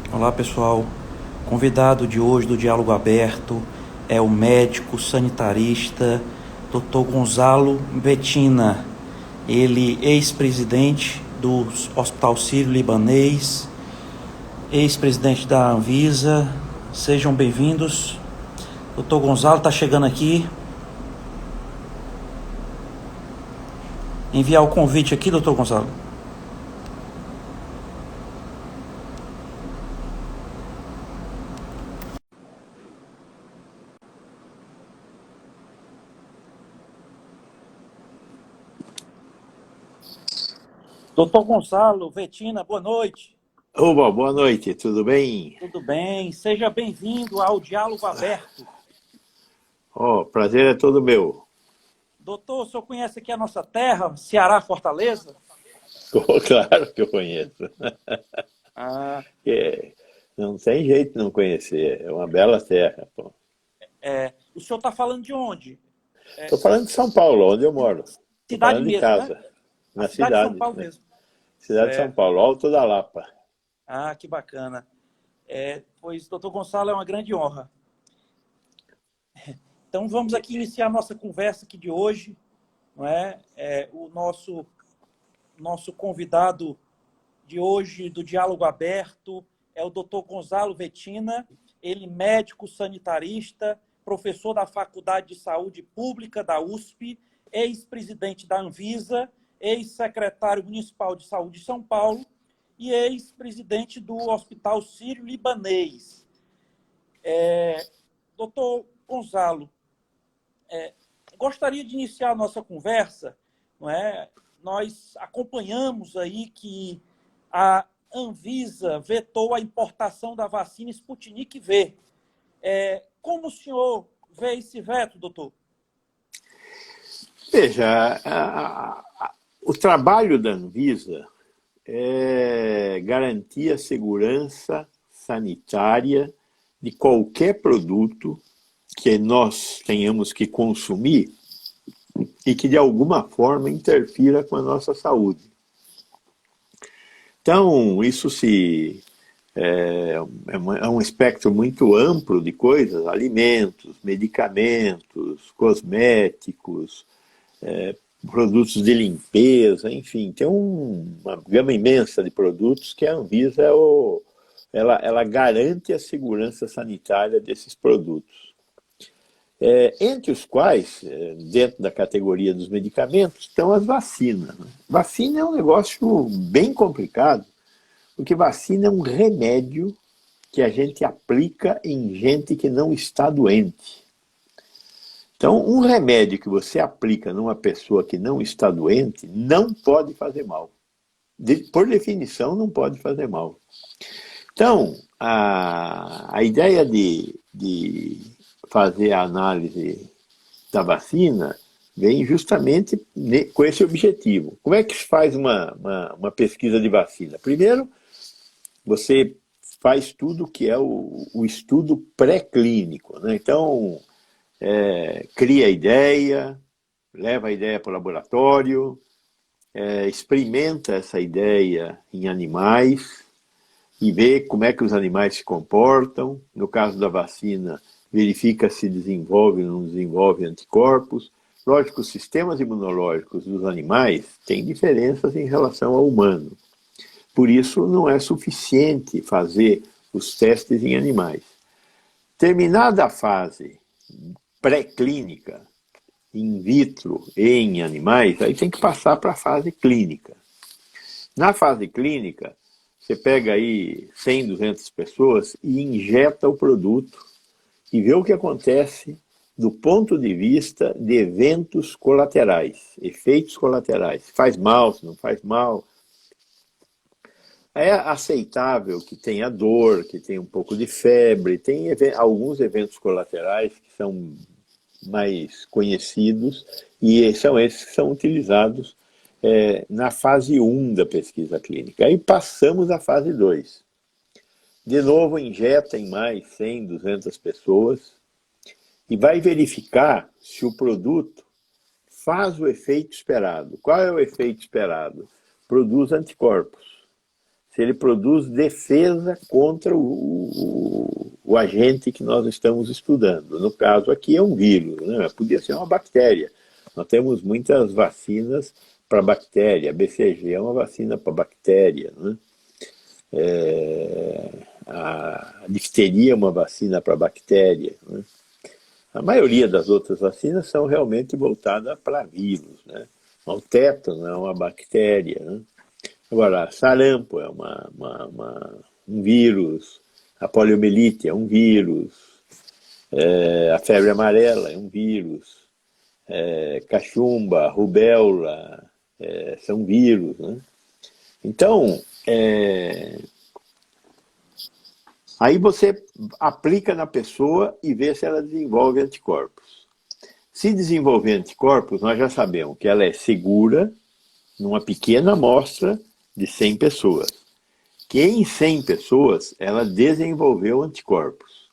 Olá pessoal, convidado de hoje do Diálogo Aberto é o médico sanitarista Dr. Gonzalo Bettina, ele ex-presidente do Hospital Sírio-Libanês, ex-presidente da Anvisa. Sejam bem-vindos. Dr. Gonzalo está chegando aqui. Enviar o convite aqui, Dr. Gonzalo. Dr. Gonzalo Bettina, boa noite. Oba, boa noite, tudo bem? Tudo bem? Seja bem-vindo ao Diálogo Aberto. Prazer é todo meu. Doutor, o senhor conhece aqui a nossa terra, Ceará, Fortaleza? Claro que eu conheço. Ah, Não tem jeito de não conhecer, é uma bela terra. Pô. o senhor está falando de onde? Tô falando de São Paulo, onde eu moro. Tô Cidade falando de mesmo, né? casa, A na cidade de São cidade, Paulo né? mesmo. Cidade de São Certo. Paulo, Alto da Lapa. Ah, que bacana. Pois, doutor Gonçalo, é uma grande honra. Então, vamos aqui iniciar a nossa conversa aqui de hoje. Não é? O nosso convidado de hoje do Diálogo Aberto é o doutor Gonzalo Bettina, ele médico sanitarista, professor da Faculdade de Saúde Pública da USP, ex-presidente da Anvisa, ex-secretário municipal de saúde de São Paulo e ex-presidente do Hospital Sírio-Libanês. Doutor Gonzalo, gostaria de iniciar a nossa conversa, não é? Nós acompanhamos aí que a Anvisa vetou a importação da vacina Sputnik V. Como o senhor vê esse veto, doutor? Veja, o trabalho da Anvisa é garantir a segurança sanitária de qualquer produto que nós tenhamos que consumir e que de alguma forma interfira com a nossa saúde. Então, isso é um espectro muito amplo de coisas, alimentos, medicamentos, cosméticos, produtos de limpeza, enfim, tem uma gama imensa de produtos que a Anvisa ela garante a segurança sanitária desses produtos. Entre os quais, dentro da categoria dos medicamentos, estão as vacinas. Vacina é um negócio bem complicado, porque vacina é um remédio que a gente aplica em gente que não está doente. Então, um remédio que você aplica numa pessoa que não está doente não pode fazer mal. Por definição, não pode fazer mal. Então, a ideia de fazer a análise da vacina vem justamente com esse objetivo. Como é que se faz uma pesquisa de vacina? Primeiro, você faz tudo que é o estudo pré-clínico, né? Então, cria a ideia, leva a ideia para o laboratório, experimenta essa ideia em animais e vê como é que os animais se comportam. No caso da vacina, verifica se desenvolve ou não desenvolve anticorpos. Lógico, os sistemas imunológicos dos animais têm diferenças em relação ao humano. Por isso, não é suficiente fazer os testes em animais. Terminada a fase pré-clínica, in vitro e em animais, aí tem que passar para a fase clínica. Na fase clínica, você pega aí 100, 200 pessoas e injeta o produto e vê o que acontece do ponto de vista de eventos colaterais, efeitos colaterais. Faz mal, se não faz mal. É aceitável que tenha dor, que tenha um pouco de febre, tem alguns eventos colaterais que são mais conhecidos e são esses que são utilizados na fase 1 da pesquisa clínica. Aí passamos à fase 2. De novo, injeta em mais 100, 200 pessoas e vai verificar se o produto faz o efeito esperado. Qual é o efeito esperado? Produz anticorpos. se ele produz defesa contra o agente que nós estamos estudando. No caso aqui é um vírus, né? Podia ser uma bactéria. Nós temos muitas vacinas para bactéria. A BCG é uma vacina para bactéria, né? A difteria é uma vacina para bactéria, né? A maioria das outras vacinas são realmente voltadas para vírus, né? O tétano é uma bactéria, né? Agora, sarampo é um vírus, a poliomielite é um vírus, a febre amarela é um vírus, cachumba, rubéola, são vírus, né? Então, aí você aplica na pessoa e vê se ela desenvolve anticorpos. Se desenvolver anticorpos, nós já sabemos que ela é segura numa pequena amostra de 100 pessoas. Que em 100 pessoas ela desenvolveu anticorpos.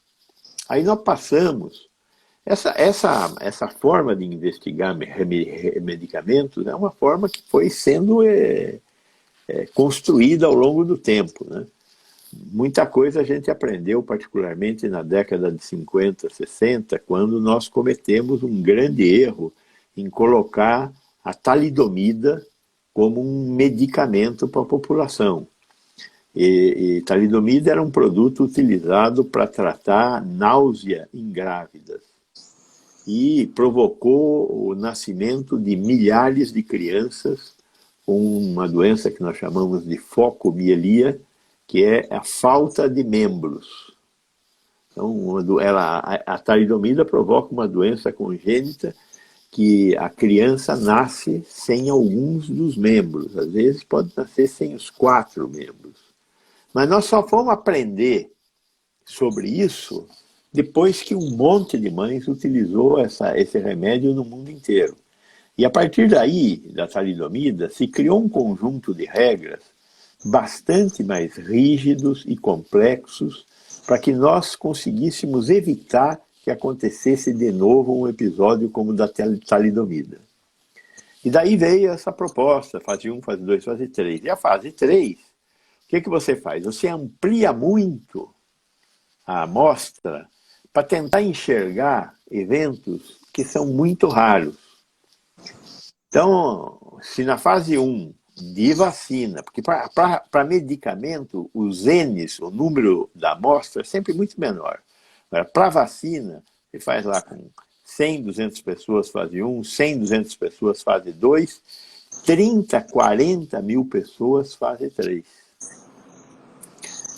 Aí nós passamos. Essa forma de investigar medicamentos é uma forma que foi sendo construída ao longo do tempo, né? Muita coisa a gente aprendeu, particularmente na década de 50, 60, quando nós cometemos um grande erro em colocar a talidomida como um medicamento para a população. E talidomida era um produto utilizado para tratar náusea em grávidas. E provocou o nascimento de milhares de crianças com uma doença que nós chamamos de focomielia, que é a falta de membros. Então, a talidomida provoca uma doença congênita que a criança nasce sem alguns dos membros. Às vezes pode nascer sem os 4 membros. Mas nós só fomos aprender sobre isso depois que um monte de mães utilizou esse remédio no mundo inteiro. E a partir daí, da talidomida, se criou um conjunto de regras bastante mais rígidos e complexos para que nós conseguíssemos evitar que acontecesse de novo um episódio como o da talidomida. E daí veio essa proposta, fase 1, fase 2, fase 3. E a fase 3, o que você faz? Você amplia muito a amostra para tentar enxergar eventos que são muito raros. Então, se na fase 1 de vacina, porque para medicamento, os N's, o número da amostra, é sempre muito menor. Para vacina, você faz lá com 100, 200 pessoas fase 1, 100, 200 pessoas fase 2, 30, 40 mil pessoas fase 3.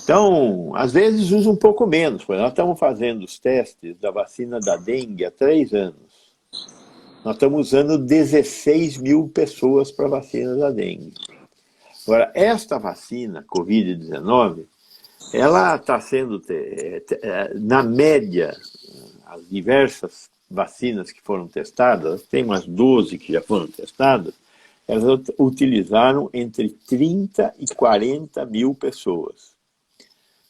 Então, às vezes usa um pouco menos. Nós estamos fazendo os testes da vacina da dengue há 3 anos. Nós estamos usando 16 mil pessoas para a vacina da dengue. Agora, esta vacina, Covid-19, ela está sendo, na média, as diversas vacinas que foram testadas, tem umas 12 que já foram testadas, elas utilizaram entre 30 e 40 mil pessoas.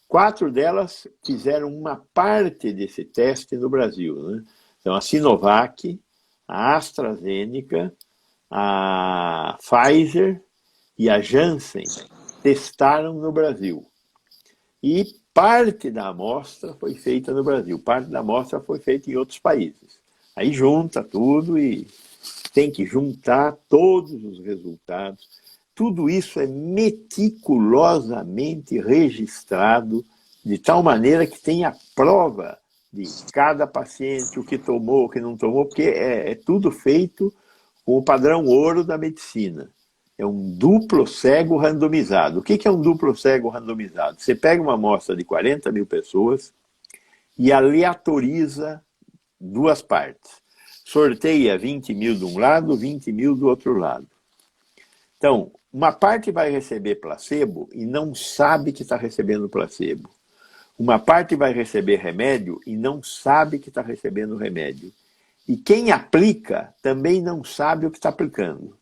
4 delas fizeram uma parte desse teste no Brasil, né? Então, a Sinovac, a AstraZeneca, a Pfizer e a Janssen testaram no Brasil. E parte da amostra foi feita no Brasil, parte da amostra foi feita em outros países. Aí junta tudo e tem que juntar todos os resultados. Tudo isso é meticulosamente registrado, de tal maneira que tem a prova de cada paciente, o que tomou, o que não tomou, porque é tudo feito com o padrão ouro da medicina. É um duplo cego randomizado. O que é um duplo cego randomizado? Você pega uma amostra de 40 mil pessoas e aleatoriza 2 partes. Sorteia 20 mil de um lado, 20 mil do outro lado. Então, uma parte vai receber placebo e não sabe que está recebendo placebo. Uma parte vai receber remédio e não sabe que está recebendo remédio. E quem aplica também não sabe o que está aplicando.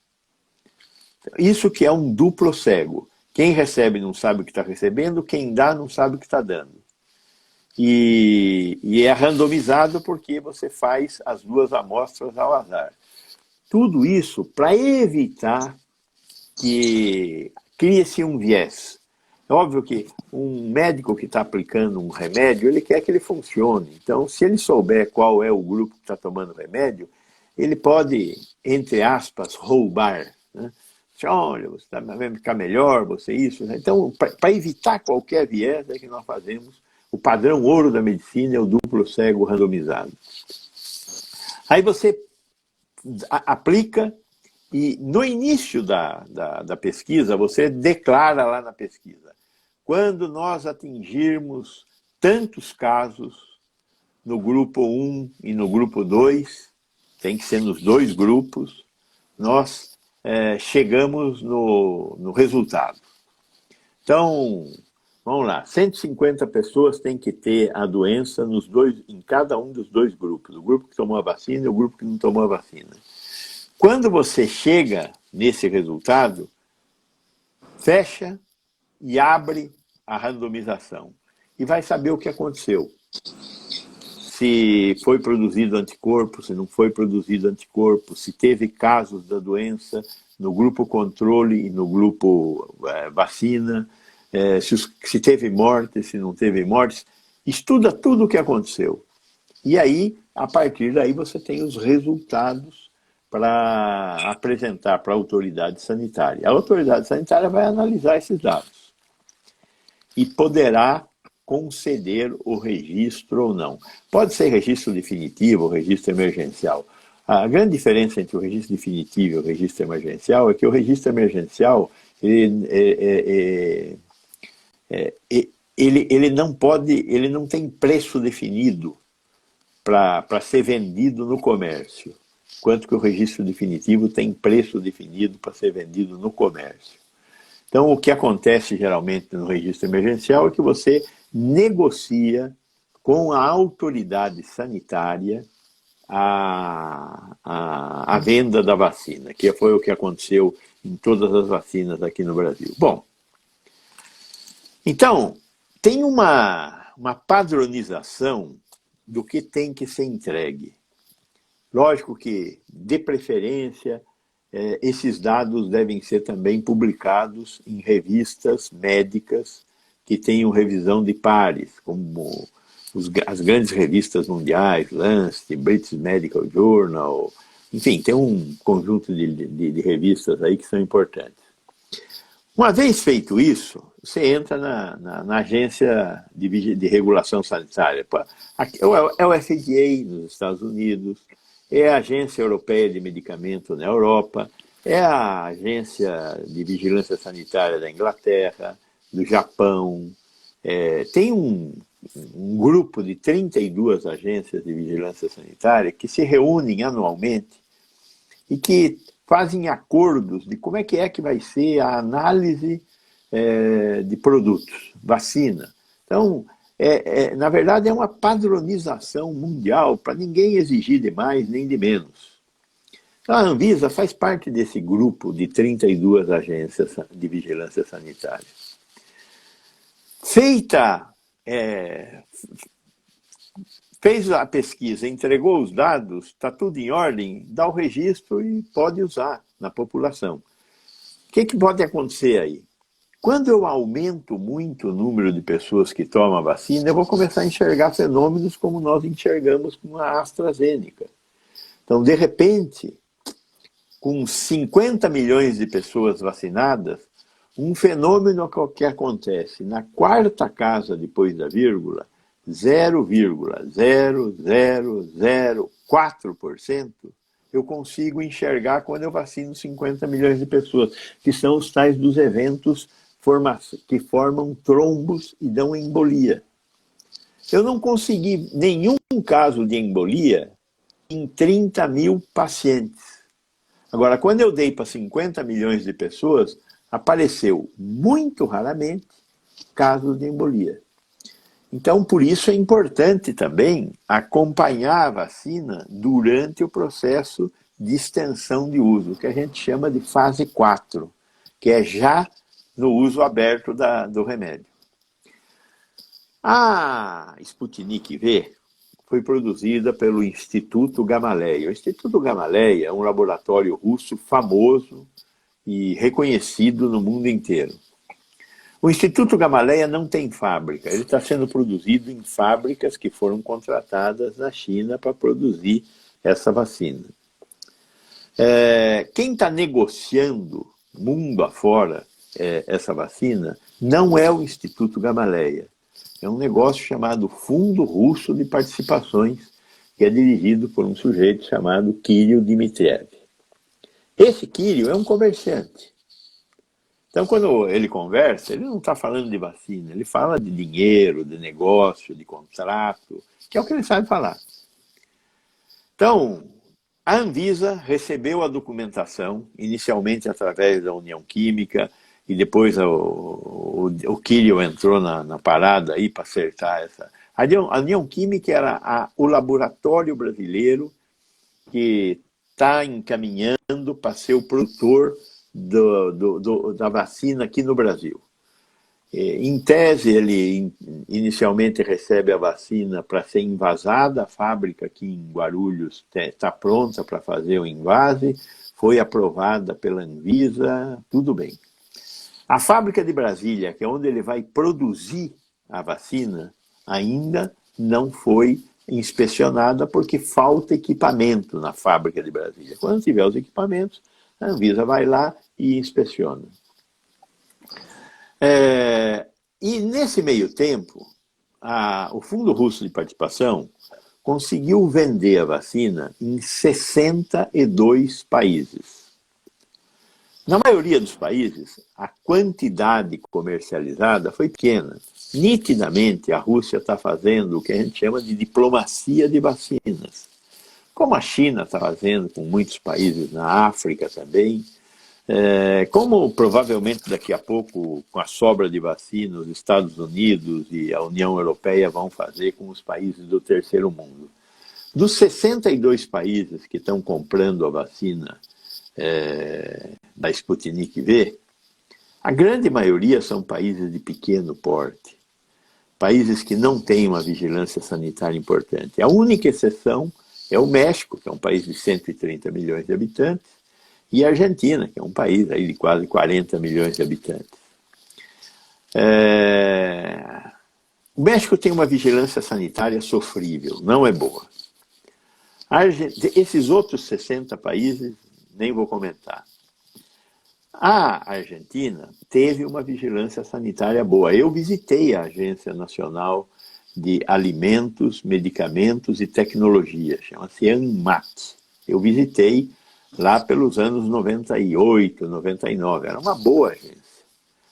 Isso que é um duplo cego. Quem recebe não sabe o que está recebendo, quem dá não sabe o que está dando. E é randomizado porque você faz as 2 amostras ao azar. Tudo isso para evitar que crie-se um viés. É óbvio que um médico que está aplicando um remédio, ele quer que ele funcione. Então, se ele souber qual é o grupo que está tomando o remédio, ele pode, entre aspas, roubar, né? Olha, você vai ficar melhor, você isso. Né? Então, para evitar qualquer viés, é que nós fazemos o padrão ouro da medicina, é o duplo cego randomizado. Aí você aplica e no início da pesquisa, você declara lá na pesquisa, quando nós atingirmos tantos casos no grupo 1 e no grupo 2, tem que ser nos dois grupos, nós chegamos no resultado. Então, vamos lá, 150 pessoas têm que ter a doença em cada um dos dois grupos, o grupo que tomou a vacina e o grupo que não tomou a vacina. Quando você chega nesse resultado, fecha e abre a randomização e vai saber o que aconteceu. Se foi produzido anticorpo, se não foi produzido anticorpo, se teve casos da doença no grupo controle e no grupo vacina, se teve mortes, se não teve mortes, estuda tudo o que aconteceu. E aí, a partir daí, você tem os resultados para apresentar para a autoridade sanitária. A autoridade sanitária vai analisar esses dados e poderá conceder o registro ou não. Pode ser registro definitivo ou registro emergencial. A grande diferença entre o registro definitivo e o registro emergencial é que o registro emergencial ele não tem preço definido para ser vendido no comércio, enquanto que o registro definitivo tem preço definido para ser vendido no comércio. Então, o que acontece geralmente no registro emergencial é que você negocia com a autoridade sanitária a venda da vacina, que foi o que aconteceu em todas as vacinas aqui no Brasil. Bom, então, tem uma padronização do que tem que ser entregue. Lógico que, de preferência, esses dados devem ser também publicados em revistas médicas que tenham revisão de pares, como as grandes revistas mundiais, Lancet, British Medical Journal, enfim, tem um conjunto de revistas aí que são importantes. Uma vez feito isso, você entra na agência de regulação sanitária. É o FDA nos Estados Unidos, é a Agência Europeia de Medicamento na Europa, é a Agência de Vigilância Sanitária da Inglaterra, do Japão. Tem um grupo de 32 agências de vigilância sanitária que se reúnem anualmente e que fazem acordos de como é que vai ser a análise de produtos, vacina. Então, na verdade, é uma padronização mundial para ninguém exigir de mais nem de menos. Então, a Anvisa faz parte desse grupo de 32 agências de vigilância sanitária. Fez a pesquisa, entregou os dados, está tudo em ordem, dá o registro e pode usar na população. O que pode acontecer aí? Quando eu aumento muito o número de pessoas que tomam a vacina, eu vou começar a enxergar fenômenos como nós enxergamos com a AstraZeneca. Então, de repente, com 50 milhões de pessoas vacinadas, um fenômeno que acontece na quarta casa depois da vírgula, 0,0004%, eu consigo enxergar quando eu vacino 50 milhões de pessoas, que são os tais dos eventos que formam trombos e dão embolia. Eu não consegui nenhum caso de embolia em 30 mil pacientes. Agora, quando eu dei para 50 milhões de pessoas, apareceu muito raramente casos de embolia. Então, por isso é importante também acompanhar a vacina durante o processo de extensão de uso, que a gente chama de fase 4, que é já no uso aberto do remédio. A Sputnik V foi produzida pelo Instituto Gamaleya. O Instituto Gamaleya é um laboratório russo famoso e reconhecido no mundo inteiro. O Instituto Gamaleya não tem fábrica, ele está sendo produzido em fábricas que foram contratadas na China para produzir essa vacina. Quem está negociando mundo afora essa vacina não é o Instituto Gamaleya, é um negócio chamado Fundo Russo de Participações, que é dirigido por um sujeito chamado Kirill Dmitriev. Esse Kirill é um comerciante. Então, quando ele conversa, ele não está falando de vacina, ele fala de dinheiro, de negócio, de contrato, que é o que ele sabe falar. Então, a Anvisa recebeu a documentação, inicialmente através da União Química, e depois o Kirill entrou na parada aí para acertar essa. A União Química era o laboratório brasileiro que está encaminhando para ser o produtor da vacina aqui no Brasil. Em tese, ele inicialmente recebe a vacina para ser envasada, a fábrica aqui em Guarulhos está pronta para fazer o envase, foi aprovada pela Anvisa, tudo bem. A fábrica de Brasília, que é onde ele vai produzir a vacina, ainda não foi inspecionada porque falta equipamento na fábrica de Brasília. Quando tiver os equipamentos, a Anvisa vai lá e inspeciona. E nesse meio tempo, o Fundo Russo de Participação conseguiu vender a vacina em 62 países. Na maioria dos países, a quantidade comercializada foi pequena. Nitidamente, a Rússia está fazendo o que a gente chama de diplomacia de vacinas. Como a China está fazendo com muitos países na África também, como provavelmente daqui a pouco, com a sobra de vacina, os Estados Unidos e a União Europeia vão fazer com os países do terceiro mundo. Dos 62 países que estão comprando a vacina da Sputnik V, a grande maioria são países de pequeno porte, países que não têm uma vigilância sanitária importante. A única exceção é o México, que é um país de 130 milhões de habitantes, e a Argentina, que é um país aí de quase 40 milhões de habitantes. O México tem uma vigilância sanitária sofrível, não é boa. Esses outros 60 países, nem vou comentar. A Argentina teve uma vigilância sanitária boa. Eu visitei a Agência Nacional de Alimentos, Medicamentos e Tecnologia, chama-se ANMAT. Eu visitei lá pelos anos 98, 99. Era uma boa agência.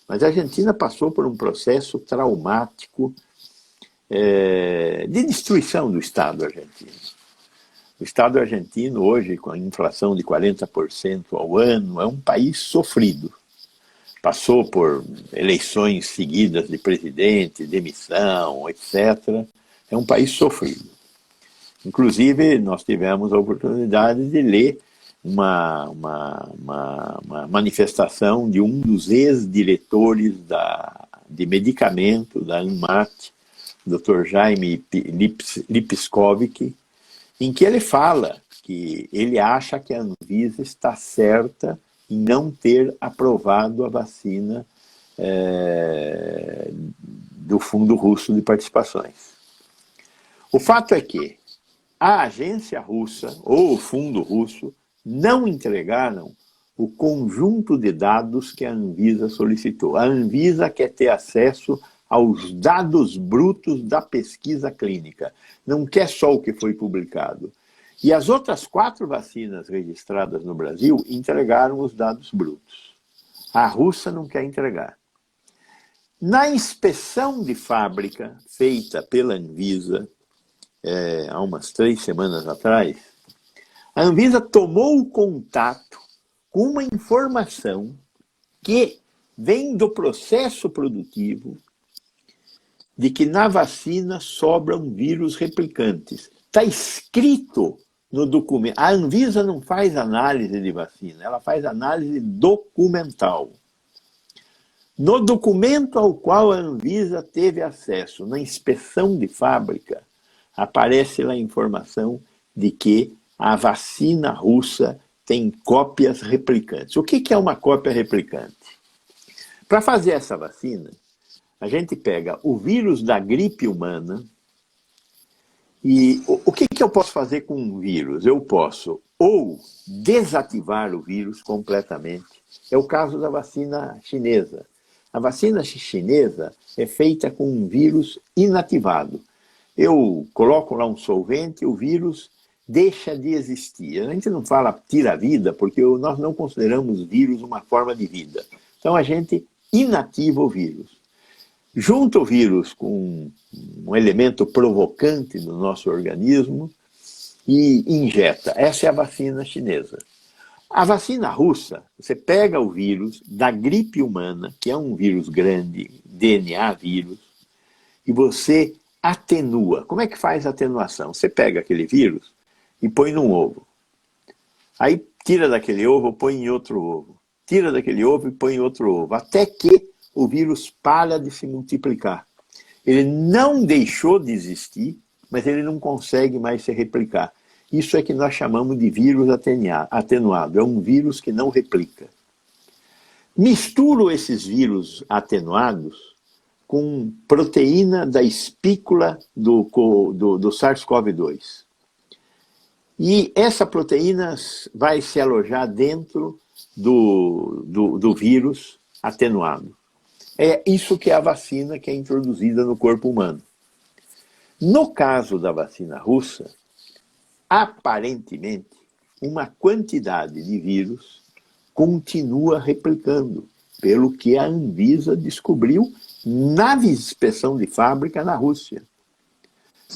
Mas a Argentina passou por um processo traumático de destruição do Estado argentino. O Estado argentino, hoje, com a inflação de 40% ao ano, é um país sofrido. Passou por eleições seguidas de presidente, demissão, etc. É um país sofrido. Inclusive, nós tivemos a oportunidade de ler uma manifestação de um dos ex-diretores de medicamento da ANMAT, Dr. Jaime Lipskovic, em que ele fala que ele acha que a Anvisa está certa em não ter aprovado a vacina do Fundo Russo de Participações. O fato é que a agência russa, ou o Fundo Russo, não entregaram o conjunto de dados que a Anvisa solicitou. A Anvisa quer ter acesso aos dados brutos da pesquisa clínica. Não quer só o que foi publicado. E as outras 4 vacinas registradas no Brasil entregaram os dados brutos. A russa não quer entregar. Na inspeção de fábrica feita pela Anvisa, há umas 3 semanas atrás, a Anvisa tomou o contato com uma informação que vem do processo produtivo de que na vacina sobram vírus replicantes. Está escrito no documento. A Anvisa não faz análise de vacina, ela faz análise documental. No documento ao qual a Anvisa teve acesso, na inspeção de fábrica, aparece lá a informação de que a vacina russa tem cópias replicantes. O que é uma cópia replicante? Para fazer essa vacina, A gente pega o vírus da gripe humana e o que eu posso fazer com um vírus? Eu posso ou desativar o vírus completamente. É o caso da vacina chinesa. A vacina chinesa é feita com um vírus inativado. Eu coloco lá um solvente, o vírus deixa de existir. A gente não fala tira a vida, porque nós não consideramos vírus uma forma de vida. Então a gente inativa o vírus. Junta o vírus com um elemento provocante no nosso organismo e injeta. Essa é a vacina chinesa. A vacina russa, você pega o vírus da gripe humana, que é um vírus grande, DNA vírus, e você atenua. Como é que faz a atenuação? Você pega aquele vírus e põe num ovo. Aí tira daquele ovo, põe em outro ovo. Tira daquele ovo e põe em outro ovo. Até que o vírus para de se multiplicar. Ele não deixou de existir, mas ele não consegue mais se replicar. Isso é que nós chamamos de vírus atenuado. É um vírus que não replica. Misturo esses vírus atenuados com proteína da espícula do SARS-CoV-2. E essa proteína vai se alojar dentro do vírus atenuado. É isso que é a vacina que é introduzida no corpo humano. No caso da vacina russa, aparentemente, uma quantidade de vírus continua replicando, pelo que a Anvisa descobriu na inspeção de fábrica na Rússia.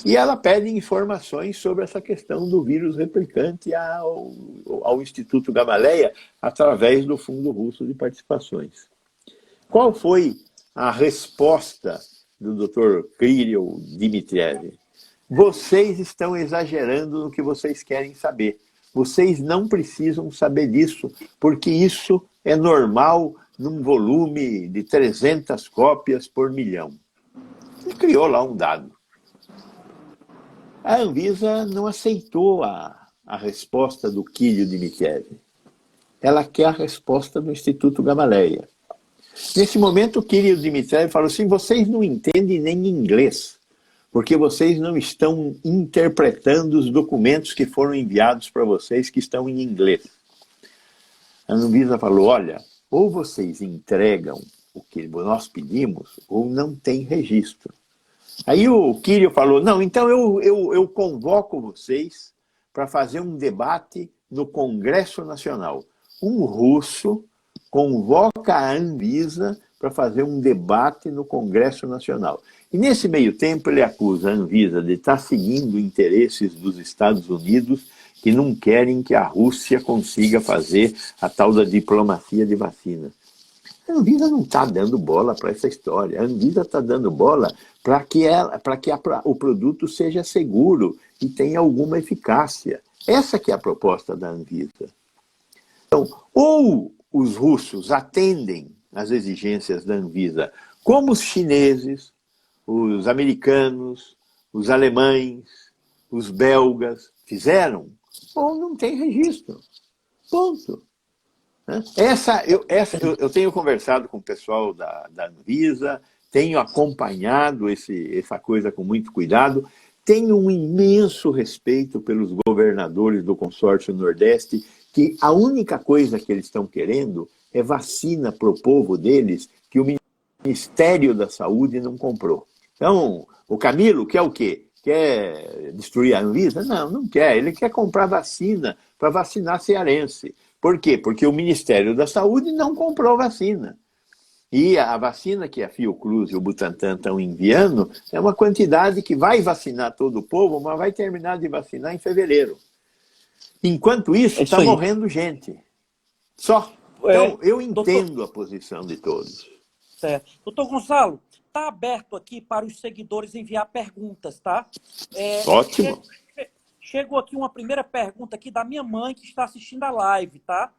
E ela pede informações sobre essa questão do vírus replicante ao Instituto Gamaleya, através do Fundo Russo de Participações. Qual foi a resposta do Dr. Kirill Dmitriev? Vocês estão exagerando no que vocês querem saber. Vocês não precisam saber disso, porque isso é normal num volume de 300 cópias por milhão. Ele criou lá um dado. A Anvisa não aceitou a resposta do Kirill Dmitriev. Ela quer a resposta do Instituto Gamaleya. Nesse momento, o Kirill Dmitriev falou assim: vocês não entendem nem inglês, porque vocês não estão interpretando os documentos que foram enviados para vocês, que estão em inglês. A Anvisa falou: olha, ou vocês entregam o que nós pedimos, ou não tem registro. Aí o Kirill falou: não, então eu convoco vocês para fazer um debate no Congresso Nacional. Um russo convoca a Anvisa para fazer um debate no Congresso Nacional. E nesse meio tempo ele acusa a Anvisa de estar seguindo interesses dos Estados Unidos, que não querem que a Rússia consiga fazer a tal da diplomacia de vacina. A Anvisa não está dando bola para essa história. A Anvisa está dando bola para que o produto seja seguro e tenha alguma eficácia. Essa que é a proposta da Anvisa. Então, ou os russos atendem às exigências da Anvisa, como os chineses, os americanos, os alemães, os belgas fizeram, ou não tem registro. Ponto. Eu tenho conversado com o pessoal da Anvisa, tenho acompanhado essa coisa com muito cuidado, tenho um imenso respeito pelos governadores do consórcio Nordeste, que a única coisa que eles estão querendo é vacina para o povo deles, que o Ministério da Saúde não comprou. Então, o Camilo quer o quê? Quer destruir a Anvisa? Não, não quer. Ele quer comprar vacina para vacinar cearense. Por quê? Porque o Ministério da Saúde não comprou vacina. E a vacina que a Fiocruz e o Butantan estão enviando é uma quantidade que vai vacinar todo o povo, mas vai terminar de vacinar em fevereiro. Enquanto isso, está morrendo gente. Só. Então, eu entendo a posição de todos. Certo. Doutor Gonzalo, está aberto aqui para os seguidores enviar perguntas, tá? Ótimo. Chegou aqui uma primeira pergunta aqui da minha mãe, que está assistindo a live, tá?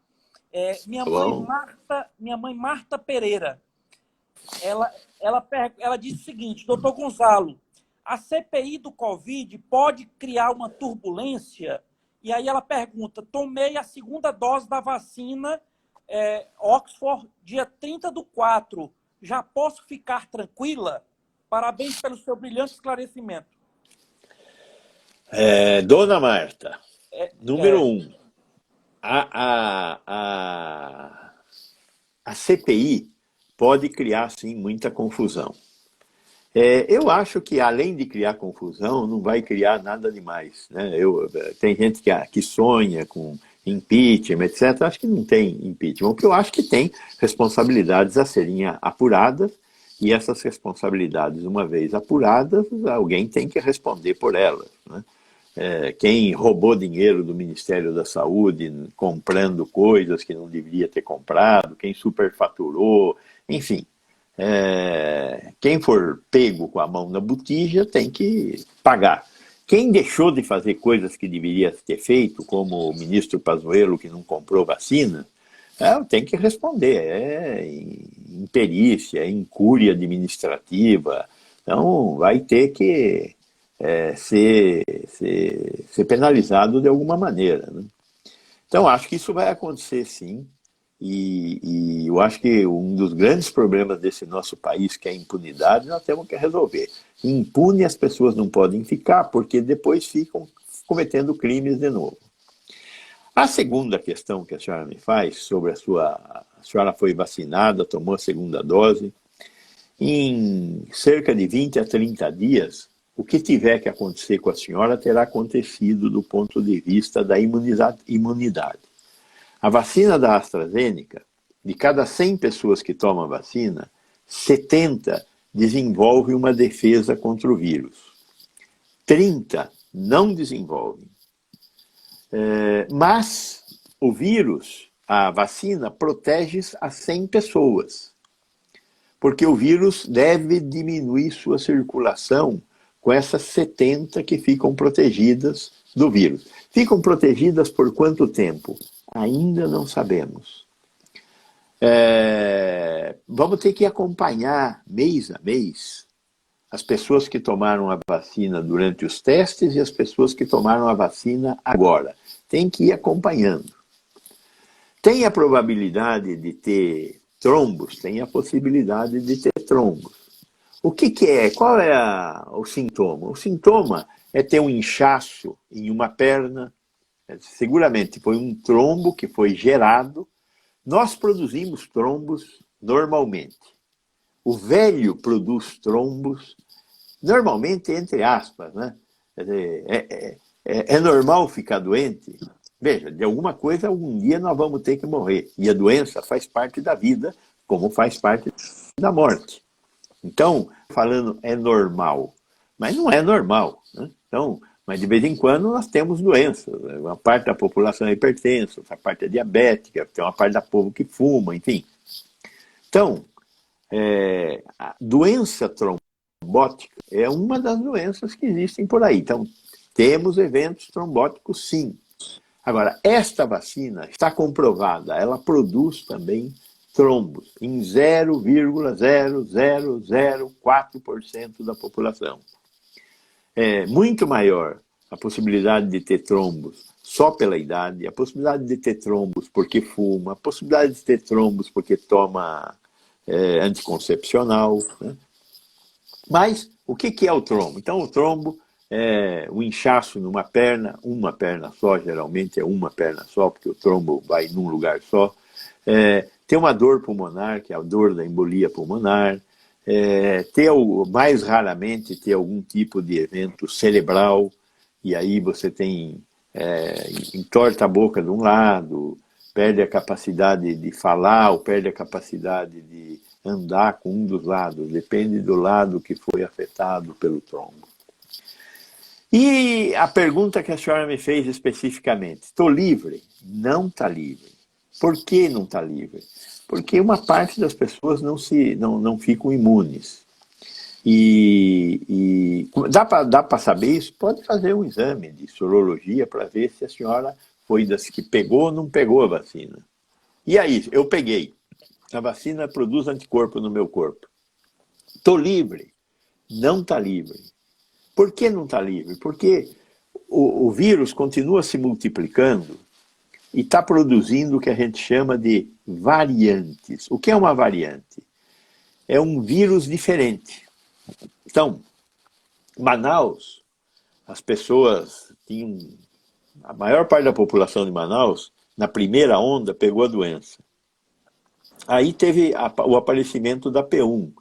Minha mãe Marta Pereira. Ela diz o seguinte: doutor Gonzalo, a CPI do Covid pode criar uma turbulência? E aí ela pergunta: tomei a segunda dose da vacina Oxford dia 30/4. Já posso ficar tranquila? Parabéns pelo seu brilhante esclarecimento. Dona Marta, É, número é, um, a CPI pode criar, sim, muita confusão. Eu acho que, além de criar confusão, não vai criar nada demais. Né? Tem gente que sonha com impeachment, etc. Acho que não tem impeachment. O que eu acho que tem responsabilidades a serem apuradas, e essas responsabilidades, uma vez apuradas, alguém tem que responder por elas. Né? Quem roubou dinheiro do Ministério da Saúde comprando coisas que não deveria ter comprado, quem superfaturou, enfim. Quem for pego com a mão na botija tem que pagar. Quem deixou de fazer coisas que deveria ter feito, como o ministro Pazuello, que não comprou vacina, tem que responder. Imperícia, incúria administrativa. Então, vai ter que ser penalizado de alguma maneira. Né? Então, acho que isso vai acontecer, sim. E eu acho que um dos grandes problemas desse nosso país, que é a impunidade, nós temos que resolver. Impune as pessoas não podem ficar, porque depois ficam cometendo crimes de novo. A segunda questão que a senhora me faz sobre a senhora foi vacinada, tomou a segunda dose. Em cerca de 20 a 30 dias, o que tiver que acontecer com a senhora terá acontecido do ponto de vista da imunidade. A vacina da AstraZeneca, de cada 100 pessoas que tomam a vacina, 70 desenvolvem uma defesa contra o vírus. 30 não desenvolvem. Mas o vírus, a vacina, protege as 100 pessoas. Porque o vírus deve diminuir sua circulação com essas 70 que ficam protegidas do vírus. Ficam protegidas por quanto tempo? Ainda não sabemos. Vamos ter que acompanhar mês a mês as pessoas que tomaram a vacina durante os testes e as pessoas que tomaram a vacina agora. Tem que ir acompanhando. Tem a probabilidade de ter trombos? Tem a possibilidade de ter trombos. O que é? Qual é o sintoma? O sintoma é ter um inchaço em uma perna. Seguramente foi um trombo que foi gerado. Nós produzimos trombos normalmente. O velho produz trombos, normalmente entre aspas, né? Quer dizer, é normal ficar doente? Veja, de alguma coisa, algum dia nós vamos ter que morrer. E a doença faz parte da vida, como faz parte da morte. Então, falando é normal, mas não é normal. Né? Então, mas de vez em quando nós temos doenças. Uma parte da população é hipertensa, outra parte é diabética, tem uma parte da povo que fuma, enfim. Então, a doença trombótica é uma das doenças que existem por aí. Então, temos eventos trombóticos, sim. Agora, esta vacina está comprovada, ela produz também trombos em 0,0004% da população. É muito maior a possibilidade de ter trombos só pela idade, a possibilidade de ter trombos porque fuma, a possibilidade de ter trombos porque toma anticoncepcional. Né? Mas o que é o trombo? Então, o trombo é o inchaço numa perna, uma perna só, geralmente é uma perna só, porque o trombo vai num lugar só. Tem uma dor pulmonar, que é a dor da embolia pulmonar. Mais raramente, ter algum tipo de evento cerebral, e aí você tem entorta a boca de um lado, perde a capacidade de falar ou perde a capacidade de andar com um dos lados, depende do lado que foi afetado pelo trombo. E a pergunta que a senhora me fez especificamente, estou livre? Não está livre. Por que não está livre? Porque uma parte das pessoas não ficam imunes. E dá para saber isso? Pode fazer um exame de sorologia para ver se a senhora foi das que pegou ou não pegou a vacina. E aí, eu peguei. A vacina produz anticorpo no meu corpo. Estou livre? Não está livre. Por que não está livre? Porque o vírus continua se multiplicando e está produzindo o que a gente chama de variantes. O que é uma variante? é um vírus diferente. Então, Manaus, as pessoas tinham... A maior parte da população de Manaus, na primeira onda, pegou a doença. Aí teve o aparecimento da P1,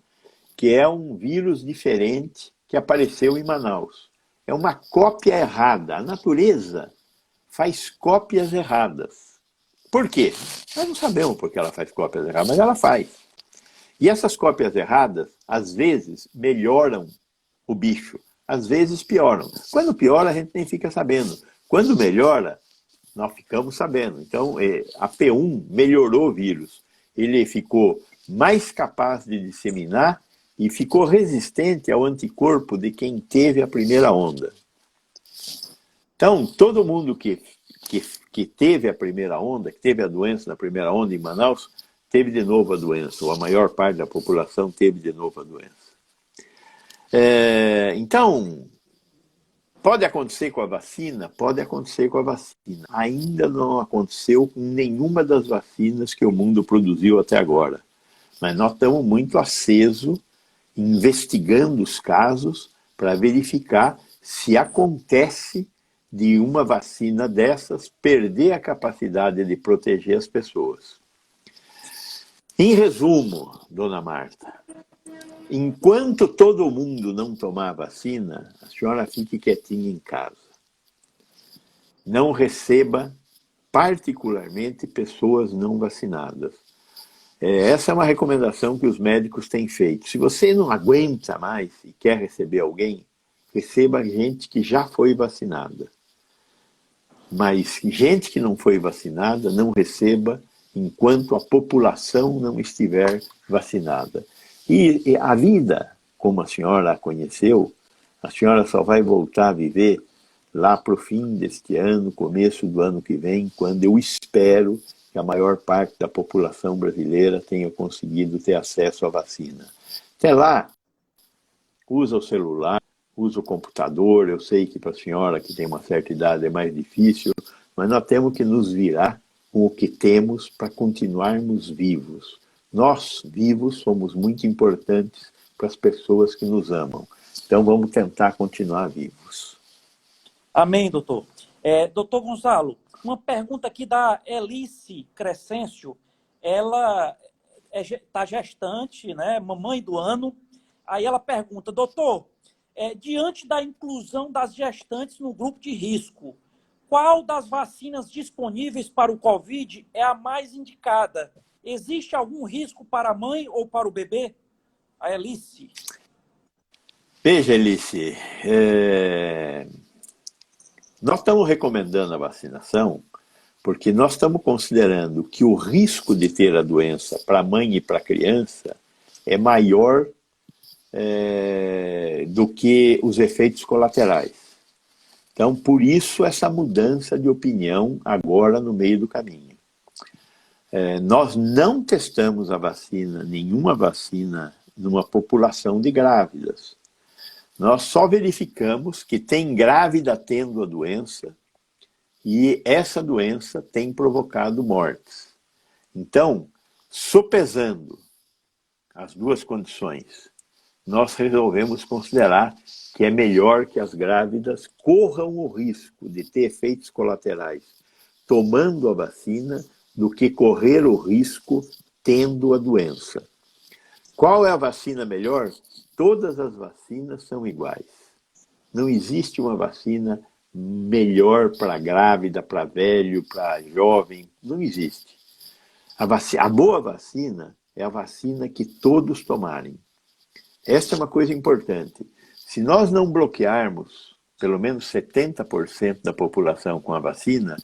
que é um vírus diferente que apareceu em Manaus. É uma cópia errada. A natureza faz cópias erradas. Por quê? Nós não sabemos por que ela faz cópias erradas, mas ela faz. E essas cópias erradas, às vezes, melhoram o bicho, às vezes pioram. Quando piora, a gente nem fica sabendo. Quando melhora, nós ficamos sabendo. Então, a P1 melhorou o vírus. Ele ficou mais capaz de disseminar e ficou resistente ao anticorpo de quem teve a primeira onda. Então, todo mundo que teve a primeira onda, que teve a doença na primeira onda em Manaus, teve de novo a doença, ou a maior parte da população teve de novo a doença. Então, pode acontecer com a vacina? Pode acontecer com a vacina. Ainda não aconteceu com nenhuma das vacinas que o mundo produziu até agora. Mas nós estamos muito acesos, investigando os casos para verificar se acontece de uma vacina dessas perder a capacidade de proteger as pessoas. Em resumo, dona Marta, enquanto todo mundo não tomar a vacina, a senhora fique quietinha em casa. Não receba, particularmente, pessoas não vacinadas. Essa é uma recomendação que os médicos têm feito. Se você não aguenta mais e quer receber alguém, receba gente que já foi vacinada. Mas gente que não foi vacinada, não receba enquanto a população não estiver vacinada. E a vida, como a senhora a conheceu, a senhora só vai voltar a viver lá para o fim deste ano, começo do ano que vem, quando eu espero que a maior parte da população brasileira tenha conseguido ter acesso à vacina. Até lá, usa o celular, usa o computador. Eu sei que para a senhora que tem uma certa idade é mais difícil, mas nós temos que nos virar com o que temos para continuarmos vivos. Nós, vivos, somos muito importantes para as pessoas que nos amam. Então vamos tentar continuar vivos. Amém, doutor. Doutor Gonzalo, uma pergunta aqui da Elice Crescêncio. Ela está gestante, né, mamãe do ano. Aí ela pergunta, doutor, diante da inclusão das gestantes no grupo de risco, qual das vacinas disponíveis para o Covid é a mais indicada? Existe algum risco para a mãe ou para o bebê? A Elice. Veja, Elice, nós estamos recomendando a vacinação porque nós estamos considerando que o risco de ter a doença para a mãe e para a criança é maior do que os efeitos colaterais. Então, por isso, essa mudança de opinião agora no meio do caminho. Nós não testamos a vacina, nenhuma vacina, numa população de grávidas. Nós só verificamos que tem grávida tendo a doença e essa doença tem provocado mortes. Então, sopesando as duas condições, nós resolvemos considerar que é melhor que as grávidas corram o risco de ter efeitos colaterais tomando a vacina do que correr o risco tendo a doença. Qual é a vacina melhor? Todas as vacinas são iguais. Não existe uma vacina melhor para grávida, para velho, para jovem. Não existe. A boa vacina é a vacina que todos tomarem. Esta é uma coisa importante. Se nós não bloquearmos pelo menos 70% da população com a vacina,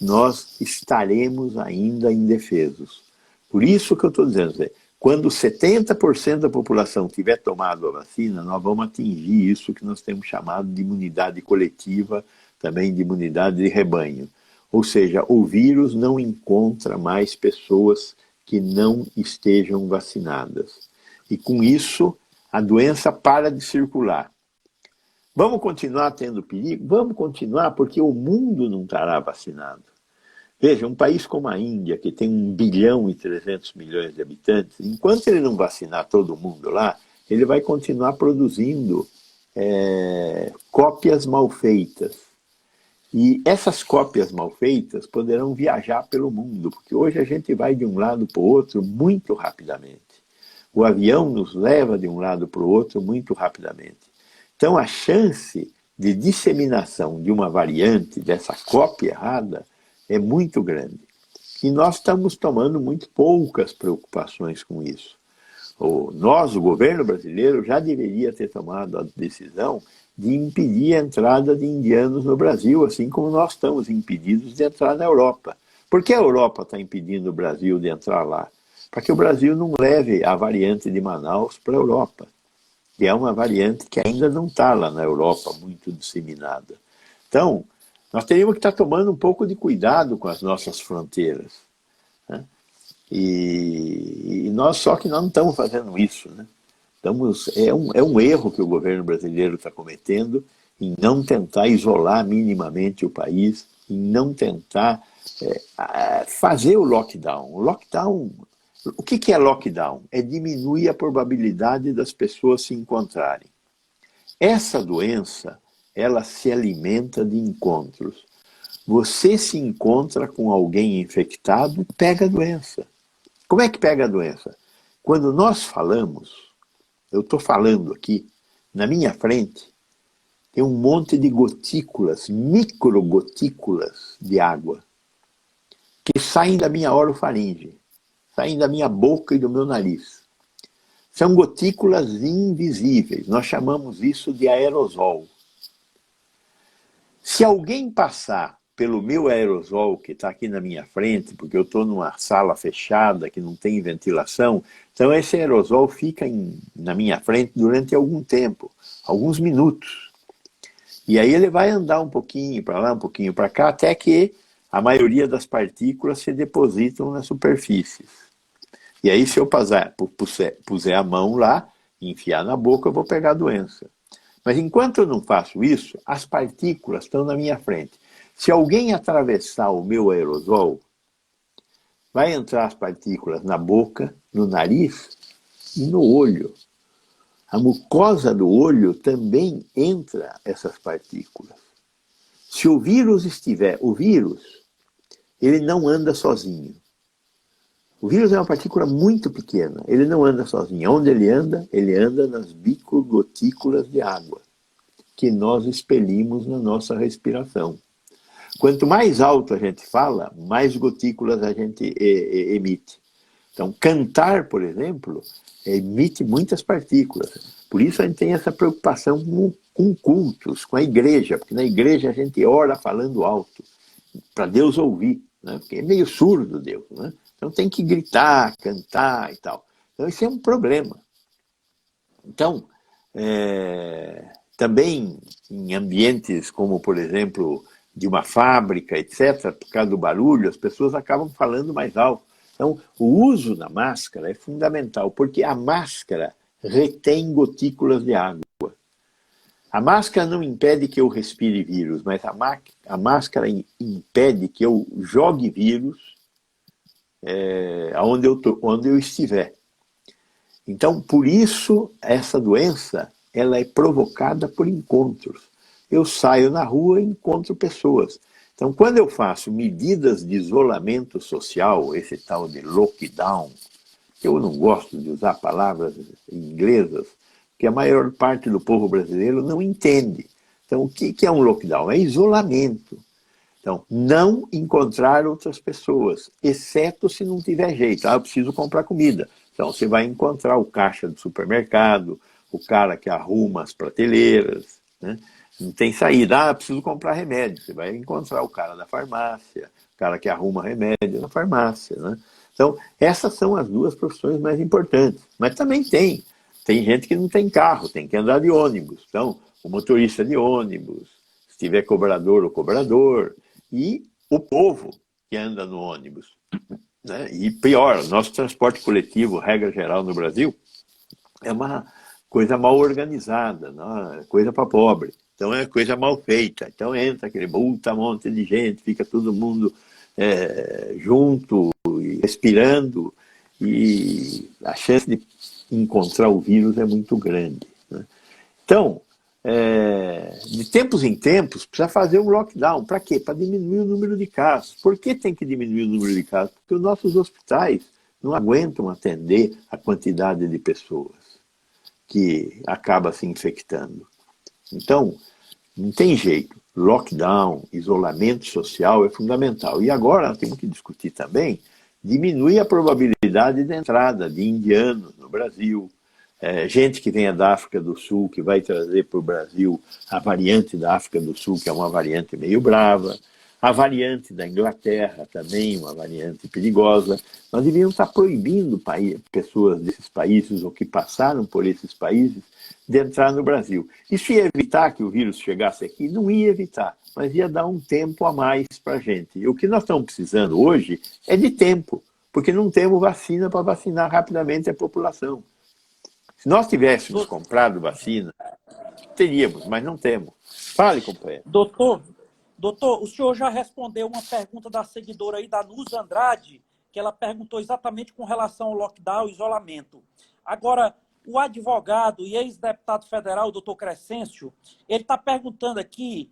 nós estaremos ainda indefesos. Por isso que eu estou dizendo, quando 70% da população tiver tomado a vacina, nós vamos atingir isso que nós temos chamado de imunidade coletiva, também de imunidade de rebanho. Ou seja, o vírus não encontra mais pessoas que não estejam vacinadas. E com isso, a doença para de circular. Vamos continuar tendo perigo? Vamos continuar, porque o mundo não estará vacinado. Veja, um país como a Índia, que tem 1,3 bilhão de habitantes, enquanto ele não vacinar todo mundo lá, ele vai continuar produzindo cópias mal feitas. E essas cópias mal feitas poderão viajar pelo mundo, porque hoje a gente vai de um lado para o outro muito rapidamente. O avião nos leva de um lado para o outro muito rapidamente. Então, a chance de disseminação de uma variante, dessa cópia errada, é muito grande. E nós estamos tomando muito poucas preocupações com isso. O governo brasileiro, já deveria ter tomado a decisão de impedir a entrada de indianos no Brasil, assim como nós estamos impedidos de entrar na Europa. Por que a Europa está impedindo o Brasil de entrar lá? Para que o Brasil não leve a variante de Manaus para a Europa, que é uma variante que ainda não está lá na Europa muito disseminada. Então, nós teríamos que estar tomando um pouco de cuidado com as nossas fronteiras, né? E nós só que não estamos fazendo isso, né? É um erro que o governo brasileiro está cometendo em não tentar isolar minimamente o país, em não tentar fazer o lockdown. O que é lockdown? É diminuir a probabilidade das pessoas se encontrarem. Essa doença, ela se alimenta de encontros. Você se encontra com alguém infectado, pega a doença. Como é que pega a doença? Quando nós falamos, eu estou falando aqui, na minha frente, tem um monte de gotículas, microgotículas de água, que saem da minha orofaringe, saem da minha boca e do meu nariz. São gotículas invisíveis, nós chamamos isso de aerosol. Se alguém passar pelo meu aerosol, que está aqui na minha frente, porque eu estou numa sala fechada, que não tem ventilação, então esse aerosol fica na minha frente durante algum tempo, alguns minutos. E aí ele vai andar um pouquinho para lá, um pouquinho para cá, até que a maioria das partículas se depositam nas superfícies. E aí, se eu puser a mão lá, enfiar na boca, eu vou pegar a doença. Mas enquanto eu não faço isso, as partículas estão na minha frente. Se alguém atravessar o meu aerosol, vai entrar as partículas na boca, no nariz e no olho. A mucosa do olho também entra essas partículas. Se o vírus ele não anda sozinho. O vírus é uma partícula muito pequena, ele não anda sozinho. Onde ele anda? Ele anda nas microgotículas de água, que nós expelimos na nossa respiração. Quanto mais alto a gente fala, mais gotículas a gente emite. Então, cantar, por exemplo, emite muitas partículas. Por isso a gente tem essa preocupação com cultos, com a igreja, porque na igreja a gente ora falando alto, para Deus ouvir, né? Porque é meio surdo Deus, né? Então tem que gritar, cantar e tal. Então isso é um problema. Então, também em ambientes como, por exemplo, de uma fábrica, etc., por causa do barulho, as pessoas acabam falando mais alto. Então, o uso da máscara é fundamental, porque a máscara retém gotículas de água. A máscara não impede que eu respire vírus, mas a máscara impede que eu jogue vírus onde eu estiver. Então, por isso, essa doença ela é provocada por encontros. Eu saio na rua e encontro pessoas. Então, quando eu faço medidas de isolamento social, esse tal de lockdown, eu não gosto de usar palavras inglesas, porque a maior parte do povo brasileiro não entende. Então, o que é um lockdown? É isolamento. Então, não encontrar outras pessoas, exceto se não tiver jeito. Eu preciso comprar comida. Então, você vai encontrar o caixa do supermercado, o cara que arruma as prateleiras, né? Não tem saída. Preciso comprar remédio. Você vai encontrar o cara da farmácia, o cara que arruma remédio na farmácia, né? Então, essas são as duas profissões mais importantes. Mas também tem gente que não tem carro, tem que andar de ônibus. Então, o motorista de ônibus, se tiver cobrador, o cobrador, e o povo que anda no ônibus, né? E pior, nosso transporte coletivo, regra geral no Brasil, é uma coisa mal organizada, não é coisa para pobre. Então é coisa mal feita. Então entra aquele monte de gente, fica todo mundo junto, e respirando, e a chance de encontrar o vírus é muito grande, né? Então, de tempos em tempos, precisa fazer um lockdown. Para quê? Para diminuir o número de casos. Por que tem que diminuir o número de casos? Porque os nossos hospitais não aguentam atender a quantidade de pessoas que acaba se infectando. Então, não tem jeito. Lockdown, isolamento social é fundamental. E agora nós temos que discutir também diminuir a probabilidade de entrada de indianos no Brasil, gente que venha da África do Sul, que vai trazer para o Brasil a variante da África do Sul, que é uma variante meio brava, a variante da Inglaterra também, uma variante perigosa. Nós devíamos estar proibindo pessoas desses países ou que passaram por esses países de entrar no Brasil. Isso ia evitar que o vírus chegasse aqui? Não ia evitar, mas ia dar um tempo a mais para a gente. E o que nós estamos precisando hoje é de tempo, porque não temos vacina para vacinar rapidamente a população. Se nós tivéssemos comprado vacina, teríamos, mas não temos. Fale, companheiro. Doutor, o senhor já respondeu uma pergunta da seguidora aí, da Nuz Andrade, que ela perguntou exatamente com relação ao lockdown e isolamento. Agora, o advogado e ex-deputado federal, doutor Crescêncio, ele está perguntando aqui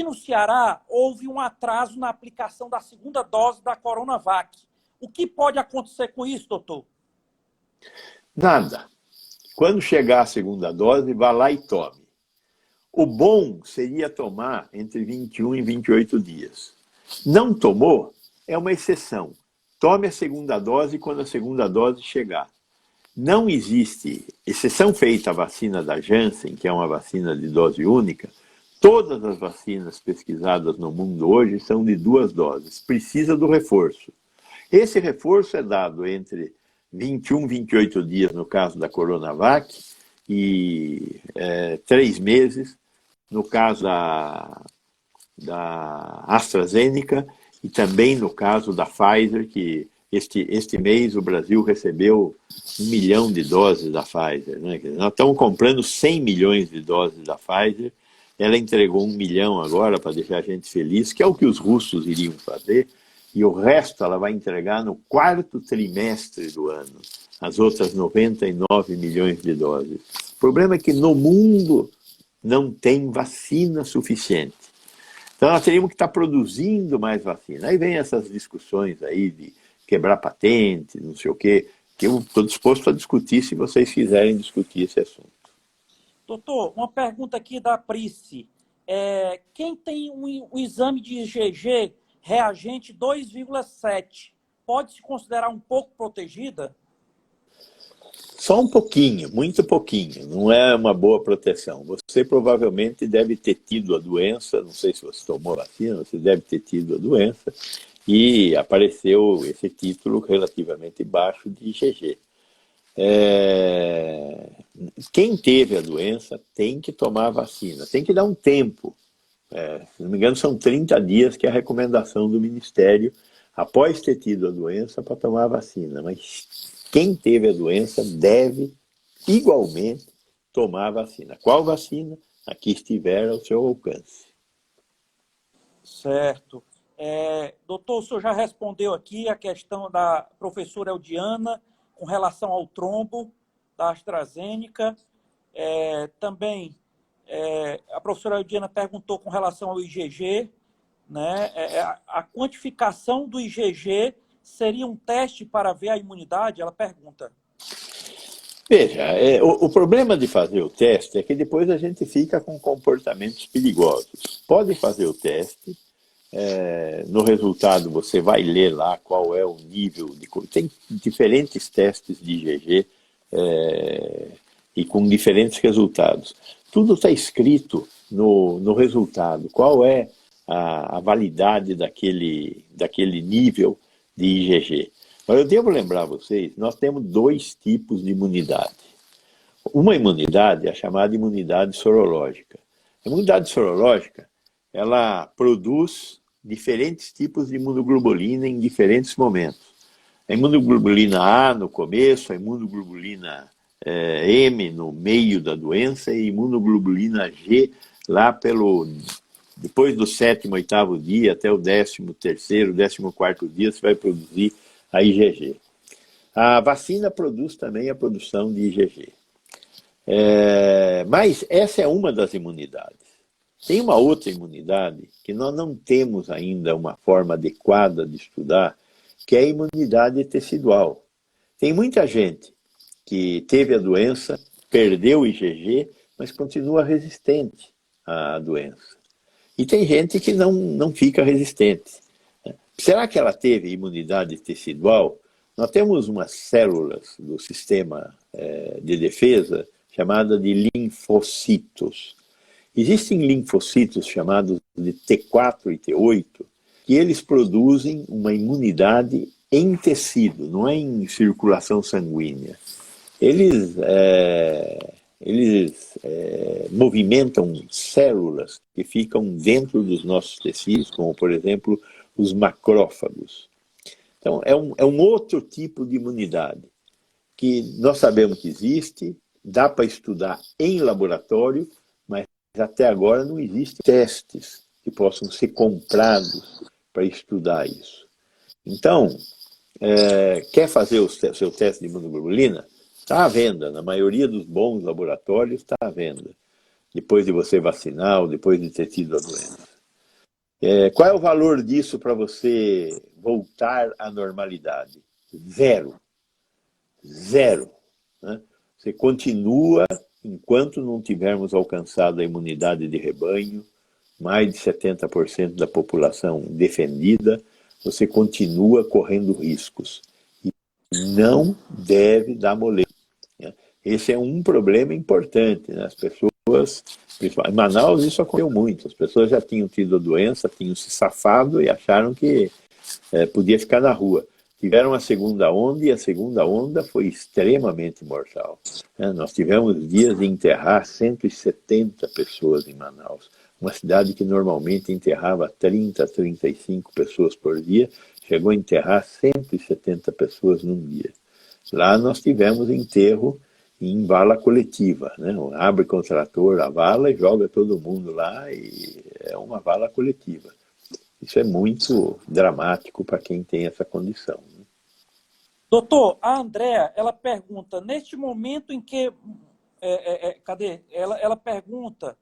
no Ceará houve um atraso na aplicação da segunda dose da Coronavac. O que pode acontecer com isso, doutor? Nada. Quando chegar a segunda dose, vá lá e tome. O bom seria tomar entre 21 e 28 dias. Não tomou, é uma exceção. Tome a segunda dose quando a segunda dose chegar. Não existe, exceção feita a vacina da Janssen, que é uma vacina de dose única, todas as vacinas pesquisadas no mundo hoje são de 2 doses. Precisa do reforço. Esse reforço é dado entre 21 e 28 dias no caso da Coronavac e 3 meses no caso da AstraZeneca e também no caso da Pfizer, que este mês o Brasil recebeu 1 milhão de doses da Pfizer, né? Nós estamos comprando 100 milhões de doses da Pfizer, ela entregou 1 milhão agora para deixar a gente feliz, que é o que os russos iriam fazer, e o resto ela vai entregar no 4º trimestre do ano, as outras 99 milhões de doses. O problema é que no mundo não tem vacina suficiente. Então nós teríamos que estar produzindo mais vacina. Aí vem essas discussões aí de quebrar patente, não sei o quê, que eu estou disposto a discutir se vocês quiserem discutir esse assunto. Doutor, uma pergunta aqui da Price. Quem tem um exame de IgG reagente 2,7, pode se considerar um pouco protegida? Só um pouquinho, muito pouquinho, não é uma boa proteção. Você provavelmente deve ter tido a doença, não sei se você tomou a vacina, você deve ter tido a doença, e apareceu esse título relativamente baixo de IgG. Quem teve a doença tem que tomar a vacina, tem que dar um tempo. Se não me engano, são 30 dias que é a recomendação do Ministério, após ter tido a doença, para tomar a vacina. Mas quem teve a doença deve, igualmente, tomar a vacina. Qual vacina? A que estiver ao seu alcance. Certo. Doutor, o senhor já respondeu aqui a questão da professora Eldiana com relação ao trombo da AstraZeneca. Também a professora Eldiana perguntou com relação ao IgG, né? A quantificação do IgG seria um teste para ver a imunidade? Ela pergunta. Veja, o problema de fazer o teste é que depois a gente fica com comportamentos perigosos. Pode fazer o teste, no resultado você vai ler lá qual é o nível de... Tem diferentes testes de IgG e com diferentes resultados. Tudo está escrito no resultado, qual é a validade daquele nível de IgG. Mas eu devo lembrar a vocês, nós temos 2 tipos de imunidade. Uma imunidade é a chamada imunidade sorológica. A imunidade sorológica, ela produz diferentes tipos de imunoglobulina em diferentes momentos. A imunoglobulina A no começo, a imunoglobulina M no meio da doença e a imunoglobulina G lá pelo depois do 7º, 8º dia, até o 13º, 14º dia, você vai produzir a IgG. A vacina produz também a produção de IgG. Mas essa é uma das imunidades. Tem uma outra imunidade que nós não temos ainda uma forma adequada de estudar, que é a imunidade tecidual. Tem muita gente que teve a doença, perdeu o IgG, mas continua resistente à doença. E tem gente que não fica resistente. Será que ela teve imunidade tecidual? Nós temos umas células do sistema de defesa chamada de linfocitos. Existem linfocitos chamados de T4 e T8, que eles produzem uma imunidade em tecido, não é em circulação sanguínea. Eles movimentam células que ficam dentro dos nossos tecidos, como, por exemplo, os macrófagos. Então, é um outro tipo de imunidade que nós sabemos que existe, dá para estudar em laboratório, mas até agora não existem testes que possam ser comprados para estudar isso. Então, quer fazer o seu teste de imunoglobulina? Está à venda, na maioria dos bons laboratórios está à venda, depois de você vacinar ou depois de ter tido a doença. Qual é o valor disso para você voltar à normalidade? Zero. Zero. Né? Você continua, enquanto não tivermos alcançado a imunidade de rebanho, mais de 70% da população defendida, você continua correndo riscos. E não deve dar moleza. Esse é um problema importante, né? As pessoas, em Manaus isso aconteceu muito, as pessoas já tinham tido a doença, tinham se safado e acharam que podia ficar na rua. Tiveram a segunda onda e a segunda onda foi extremamente mortal. Nós tivemos dias de enterrar 170 pessoas em Manaus, uma cidade que normalmente enterrava 30, 35 pessoas por dia, chegou a enterrar 170 pessoas num dia. Lá nós tivemos enterro em vala coletiva, né? Abre com o trator a vala e joga todo mundo lá, e é uma vala coletiva. Isso é muito dramático para quem tem essa condição. Né? Doutor, a Andréa, ela pergunta, neste momento em que... cadê? Ela pergunta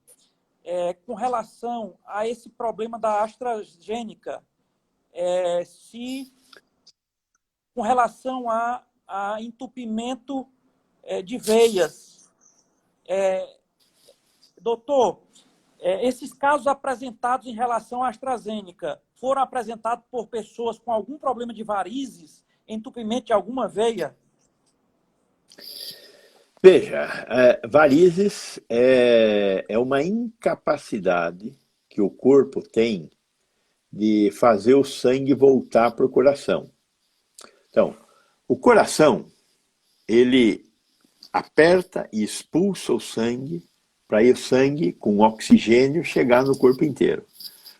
com relação a esse problema da AstraZeneca, se com relação a entupimento de veias. Doutor, esses casos apresentados em relação à AstraZeneca foram apresentados por pessoas com algum problema de varizes, entupimento de alguma veia? Veja, varizes é uma incapacidade que o corpo tem de fazer o sangue voltar para o coração. Então, o coração, ele aperta e expulsa o sangue para ir o sangue com oxigênio chegar no corpo inteiro.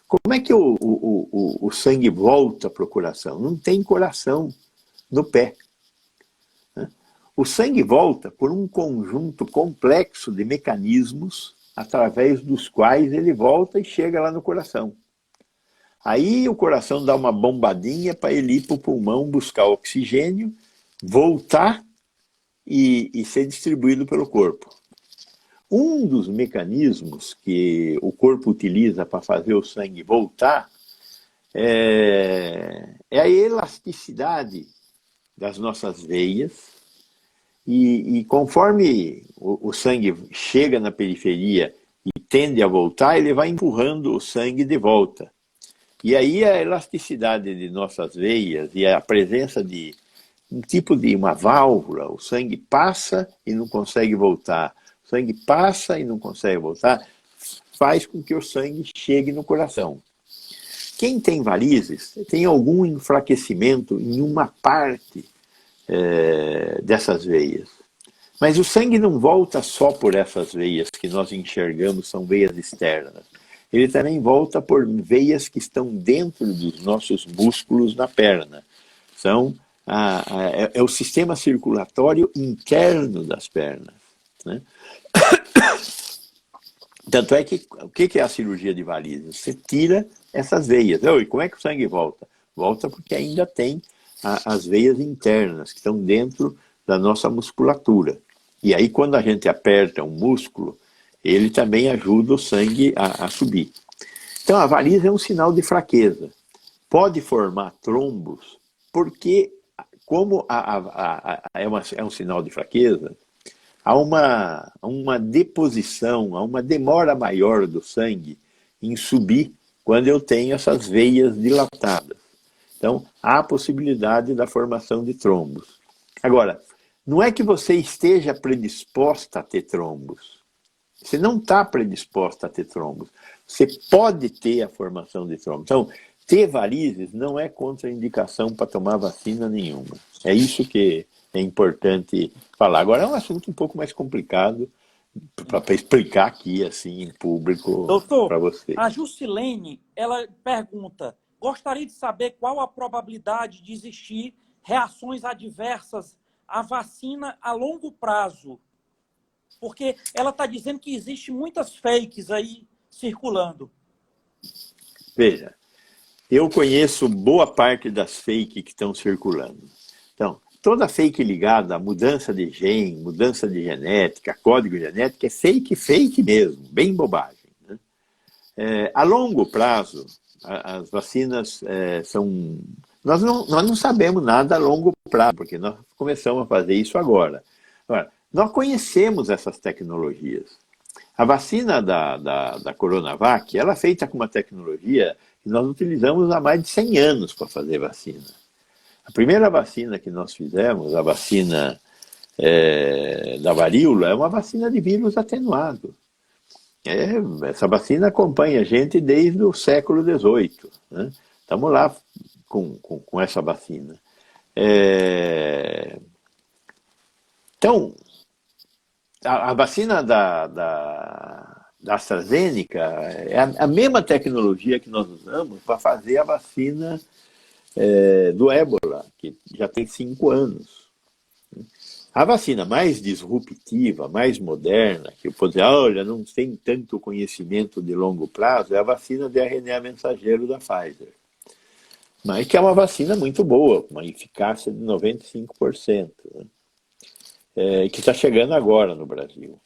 Como é que o sangue volta para o coração? Não tem coração no pé. Né? O sangue volta por um conjunto complexo de mecanismos através dos quais ele volta e chega lá no coração. Aí o coração dá uma bombadinha para ele ir para o pulmão buscar oxigênio, voltar e ser distribuído pelo corpo. Um dos mecanismos que o corpo utiliza para fazer o sangue voltar é a elasticidade das nossas veias, e conforme o sangue chega na periferia e tende a voltar, ele vai empurrando o sangue de volta. E aí a elasticidade de nossas veias e a presença de um tipo de uma válvula, o sangue passa e não consegue voltar, o sangue passa e não consegue voltar, faz com que o sangue chegue no coração. Quem tem varizes tem algum enfraquecimento em uma parte dessas veias. Mas o sangue não volta só por essas veias que nós enxergamos, são veias externas. Ele também volta por veias que estão dentro dos nossos músculos na perna. É o sistema circulatório interno das pernas. Né? Tanto é que, o que é a cirurgia de varizes? Você tira essas veias. E como é que o sangue volta? Volta porque ainda tem as veias internas, que estão dentro da nossa musculatura. E aí, quando a gente aperta um músculo, ele também ajuda o sangue a subir. Então, a varize é um sinal de fraqueza. Pode formar trombos, porque, como é um sinal de fraqueza, há uma deposição, há uma demora maior do sangue em subir quando eu tenho essas veias dilatadas. Então, há a possibilidade da formação de trombos. Agora, não é que você esteja predisposta a ter trombos. Você não está predisposta a ter trombos. Você pode ter a formação de trombos. Então, ter varizes não é contraindicação para tomar vacina nenhuma. É isso que é importante falar. Agora, é um assunto um pouco mais complicado para explicar aqui, assim, em público, Doutor, para você. a Jusilene, ela pergunta, gostaria de saber qual a probabilidade de existir reações adversas à vacina a longo prazo. Porque ela está dizendo que existe muitas fakes aí circulando. Veja, eu conheço boa parte das fake que estão circulando. Então, toda fake ligada à mudança de gene, mudança de genética, código genético, é fake mesmo, bem bobagem. Né? A longo prazo, as vacinas são... Nós não sabemos nada a longo prazo, porque nós começamos a fazer isso agora. Agora, nós conhecemos essas tecnologias. A vacina da Coronavac, ela é feita com uma tecnologia que nós utilizamos há mais de 100 anos para fazer vacina. A primeira vacina que nós fizemos, a vacina da varíola, é uma vacina de vírus atenuado. Essa vacina acompanha a gente desde o século XVIII. Né? Estamos lá com essa vacina. Então, a vacina da AstraZeneca é a mesma tecnologia que nós usamos para fazer a vacina do ébola, que já tem 5 anos. A vacina mais disruptiva, mais moderna, que eu posso dizer, olha, não tem tanto conhecimento de longo prazo, é a vacina de RNA mensageiro da Pfizer. Mas que é uma vacina muito boa, com uma eficácia de 95%, né? Que está chegando agora no Brasil.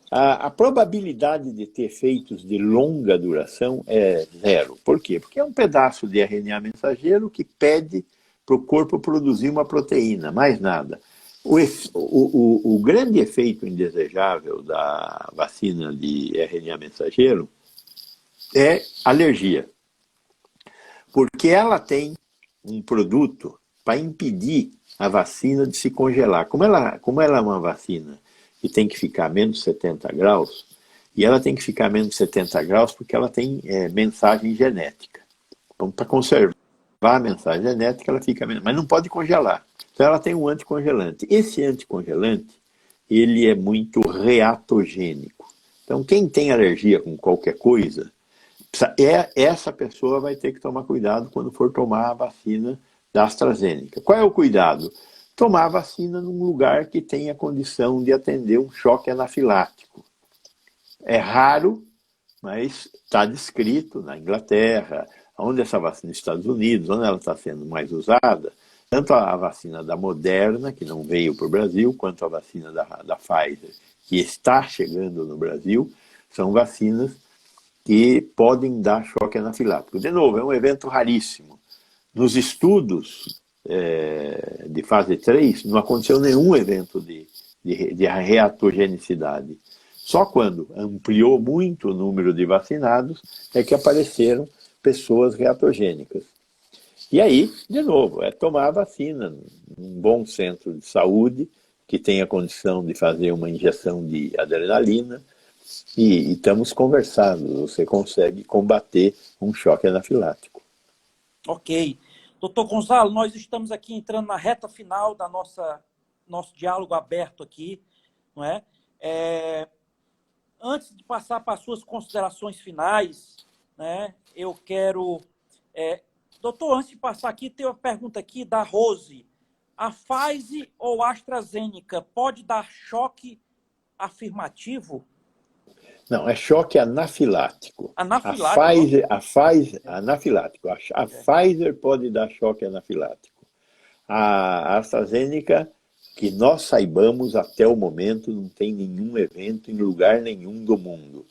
A probabilidade de ter efeitos de longa duração é zero. Por quê? Porque é um pedaço de RNA mensageiro que pede para o corpo produzir uma proteína, mais nada. O grande efeito indesejável da vacina de RNA mensageiro é alergia. Porque ela tem um produto para impedir a vacina de se congelar. Como ela é uma vacina que tem que ficar a menos 70 graus, e ela tem que ficar a menos 70 graus porque ela tem mensagem genética. Então, para conservar a mensagem genética, ela fica menos, mas não pode congelar. Então, ela tem um anticongelante. Esse anticongelante, ele é muito reatogênico. Então, quem tem alergia com qualquer coisa, essa pessoa vai ter que tomar cuidado quando for tomar a vacina da AstraZeneca. Qual é o cuidado? Tomar a vacina num lugar que tenha condição de atender um choque anafilático. É raro, mas está descrito na Inglaterra, onde essa vacina, nos Estados Unidos, onde ela está sendo mais usada, tanto a vacina da Moderna, que não veio para o Brasil, quanto a vacina da Pfizer, que está chegando no Brasil, são vacinas que podem dar choque anafilático. De novo, é um evento raríssimo. Nos estudos de fase 3, não aconteceu nenhum evento de reatogenicidade. Só quando ampliou muito o número de vacinados é que apareceram pessoas reatogênicas. E aí, de novo, é tomar a vacina num bom centro de saúde, que tenha condição de fazer uma injeção de adrenalina, e estamos conversando, você consegue combater um choque anafilático. Ok. Doutor Gonzalo, nós estamos aqui entrando na reta final da nosso diálogo aberto aqui, não é? Antes de passar para as suas considerações finais, né, eu quero... doutor, antes de passar aqui, tem uma pergunta aqui da Rose. A Pfizer ou a AstraZeneca pode dar choque afirmativo? Não, é choque anafilático. Anafilático, ó. Anafilático. A Pfizer pode dar choque anafilático. A AstraZeneca, que nós saibamos até o momento, não tem nenhum evento em lugar nenhum do mundo.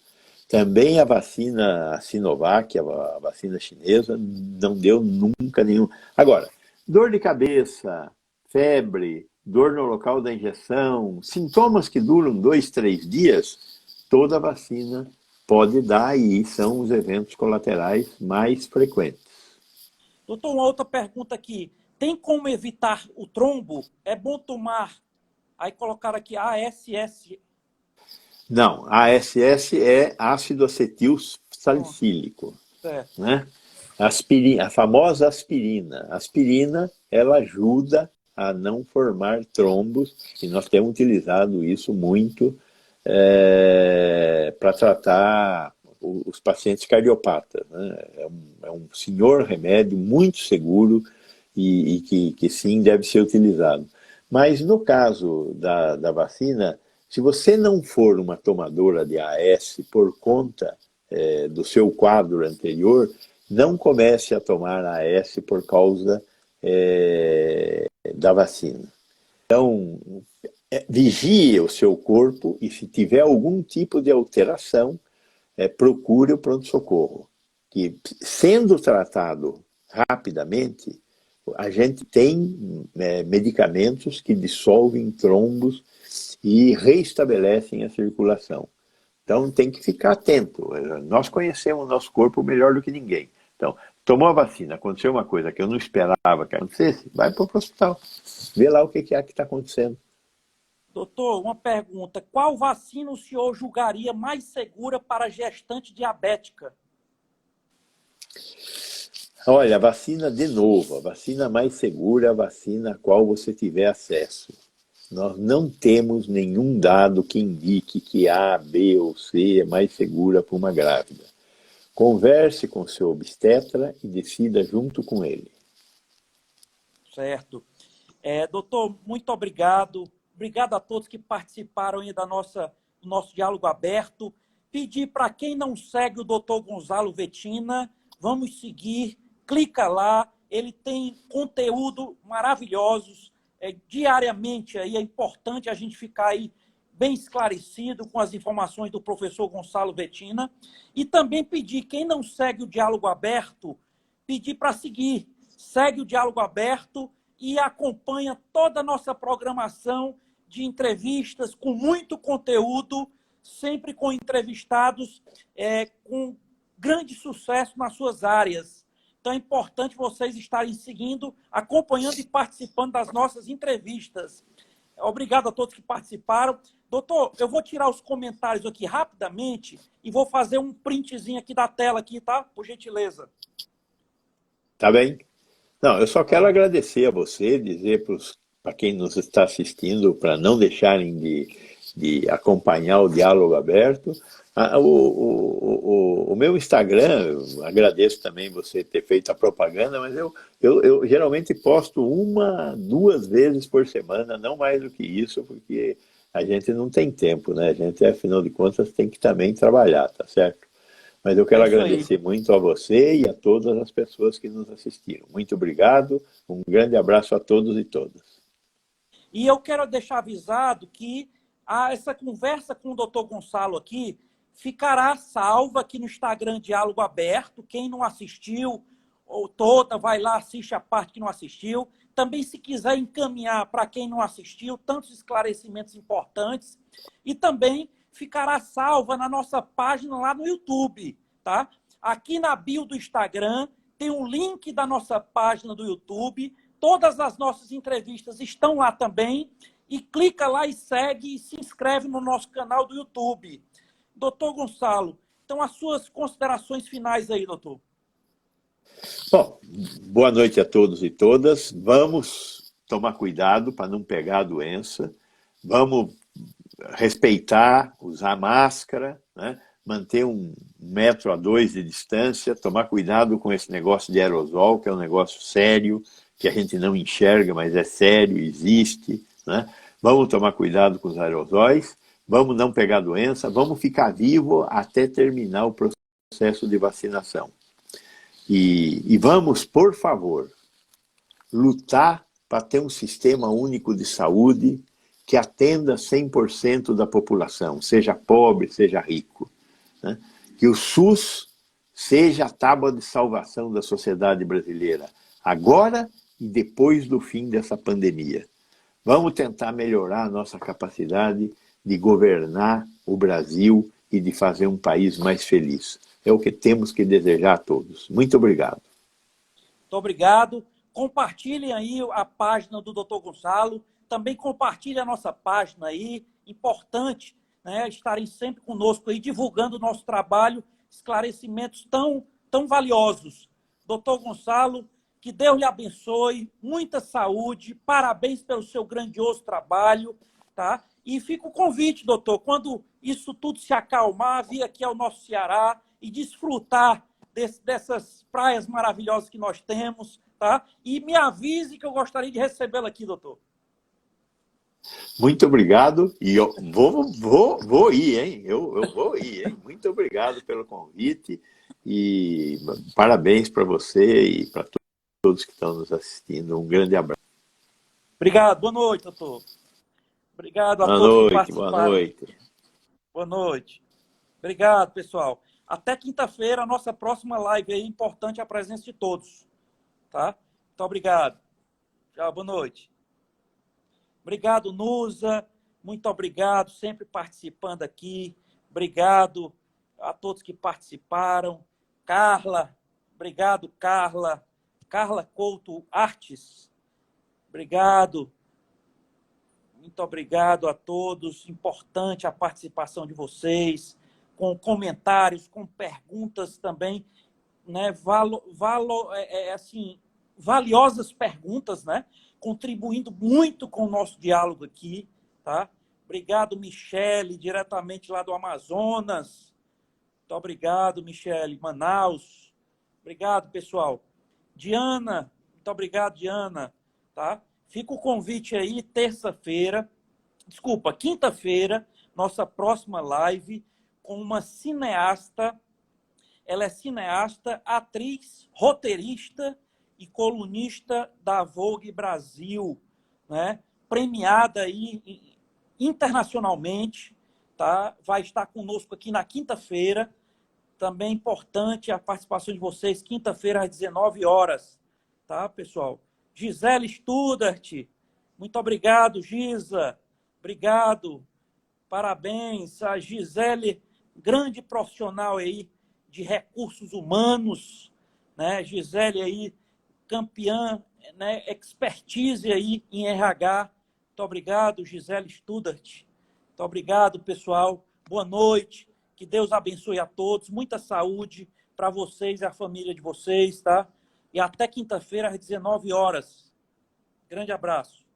Também a vacina a Sinovac, a vacina chinesa, não deu nunca nenhum. Agora, dor de cabeça, febre, dor no local da injeção, sintomas que duram 2, 3 dias, toda vacina pode dar e são os eventos colaterais mais frequentes. Doutor, uma outra pergunta aqui. Tem como evitar o trombo? É bom tomar, aí colocar aqui ASS. Não, a ASS é ácido acetil salicílico, Certo. né? Aspirina, a famosa aspirina. A aspirina, ela ajuda a não formar trombos, e nós temos utilizado isso muito para tratar os pacientes cardiopatas, né? É um senhor remédio muito seguro e que sim deve ser utilizado. Mas no caso da vacina, se você não for uma tomadora de AS por conta do seu quadro anterior, não comece a tomar AS por causa da vacina. Então, vigie o seu corpo e se tiver algum tipo de alteração, procure o pronto-socorro. Que, sendo tratado rapidamente, a gente tem medicamentos que dissolvem trombos e reestabelecem a circulação. Então tem que ficar atento. Nós conhecemos o nosso corpo melhor do que ninguém. Então, tomou a vacina, aconteceu uma coisa que eu não esperava que acontecesse, vai para o hospital. Vê lá o que é que está acontecendo. Doutor, uma pergunta. Qual vacina o senhor julgaria mais segura para gestante diabética? Olha, a vacina, de novo, a vacina mais segura é a vacina a qual você tiver acesso. Nós não temos nenhum dado que indique que A, B ou C é mais segura para uma grávida. Converse com seu obstetra e decida junto com ele. Certo. Doutor, muito obrigado. Obrigado a todos que participaram aí do nosso diálogo aberto. Pedir para quem não segue o doutor Gonzalo Vetina, vamos seguir, clica lá, ele tem conteúdo maravilhosos. Diariamente aí é importante a gente ficar aí bem esclarecido com as informações do professor Gonçalo Vetina. E também pedir, quem não segue o Diálogo Aberto, pedir para seguir. Segue o Diálogo Aberto e acompanha toda a nossa programação de entrevistas com muito conteúdo, sempre com entrevistados com grande sucesso nas suas áreas. Então é importante vocês estarem seguindo, acompanhando e participando das nossas entrevistas. Obrigado a todos que participaram. Doutor, eu vou tirar os comentários aqui rapidamente e vou fazer um printzinho aqui da tela, aqui, tá? Por gentileza. Tá bem? Não, eu só quero agradecer a você, dizer para quem nos está assistindo, para não deixarem de acompanhar o Diálogo Aberto. O meu Instagram, eu agradeço também você ter feito a propaganda, mas eu geralmente posto 1, 2 vezes por semana, não mais do que isso, porque a gente não tem tempo, né? A gente, afinal de contas, tem que também trabalhar, tá certo? Mas eu quero agradecer muito a você e a todas as pessoas que nos assistiram. Muito obrigado, um grande abraço a todos e todas. E eu quero deixar avisado que essa conversa com o doutor Gonçalo aqui ficará salva aqui no Instagram Diálogo Aberto. Quem não assistiu, ou toda, vai lá, assiste a parte que não assistiu. Também, se quiser encaminhar para quem não assistiu, tantos esclarecimentos importantes. E também ficará salva na nossa página lá no YouTube, tá? Aqui na bio do Instagram tem um link da nossa página do YouTube. Todas as nossas entrevistas estão lá também. E clica lá e segue e se inscreve no nosso canal do YouTube. Doutor Gonçalo, então as suas considerações finais aí, doutor. Bom, boa noite a todos e todas. Vamos tomar cuidado para não pegar a doença. Vamos respeitar, usar máscara, né? Manter 1,2 metros de distância, tomar cuidado com esse negócio de aerosol, que é um negócio sério, que a gente não enxerga, mas é sério, existe, né? Vamos tomar cuidado com os aerosóis, vamos não pegar doença, vamos ficar vivo até terminar o processo de vacinação. E vamos, por favor, lutar para ter um sistema único de saúde que atenda 100% da população, seja pobre, seja rico, né? Que o SUS seja a tábua de salvação da sociedade brasileira, agora e depois do fim dessa pandemia. Vamos tentar melhorar a nossa capacidade de governar o Brasil e de fazer um país mais feliz. É o que temos que desejar a todos. Muito obrigado. Muito obrigado. Compartilhem aí a página do Dr. Gonçalo. Também compartilhem a nossa página aí. Importante, né, estarem sempre conosco aí, divulgando o nosso trabalho, esclarecimentos tão valiosos. Dr. Gonçalo, que Deus lhe abençoe, muita saúde, parabéns pelo seu grandioso trabalho, tá? E fica o convite, doutor, quando isso tudo se acalmar, vir aqui ao nosso Ceará e desfrutar dessas praias maravilhosas que nós temos, tá? E me avise que eu gostaria de recebê-lo aqui, doutor. Muito obrigado. E eu vou ir, hein? Eu vou ir, hein? Muito obrigado pelo convite e parabéns para você e para todos que estão nos assistindo. Um grande abraço. Obrigado. Boa noite, doutor. Obrigado a todos que participaram. Boa noite. Boa noite. Obrigado, pessoal. Até quinta-feira, a nossa próxima live aí, importante a presença de todos. Tá? Muito obrigado. Tchau, boa noite. Obrigado, Nusa. Muito obrigado, sempre participando aqui. Obrigado a todos que participaram. Carla, obrigado, Carla. Carla Couto Artes. Obrigado. Muito obrigado a todos. Importante a participação de vocês, com comentários, com perguntas também, né? Valiosas perguntas, né? Contribuindo muito com o nosso diálogo aqui, tá? Obrigado, Michele, diretamente lá do Amazonas. Muito obrigado, Michele, Manaus. Obrigado, pessoal. Diana, muito obrigado, Diana, tá? Fica o convite aí, quinta-feira, nossa próxima live com uma cineasta. Ela é cineasta, atriz, roteirista e colunista da Vogue Brasil, né? Premiada aí internacionalmente, tá? Vai estar conosco aqui na quinta-feira. Também importante a participação de vocês, quinta-feira às 19 horas, tá, pessoal? Gisele Studart, muito obrigado, Gisa. Obrigado. Parabéns a Gisele, grande profissional aí de recursos humanos, né? Gisele aí, campeã, né? Expertise aí em RH. Muito obrigado, Gisele Studart. Muito obrigado, pessoal. Boa noite. Que Deus abençoe a todos. Muita saúde para vocês e a família de vocês, tá? E até quinta-feira às 19 horas. Grande abraço.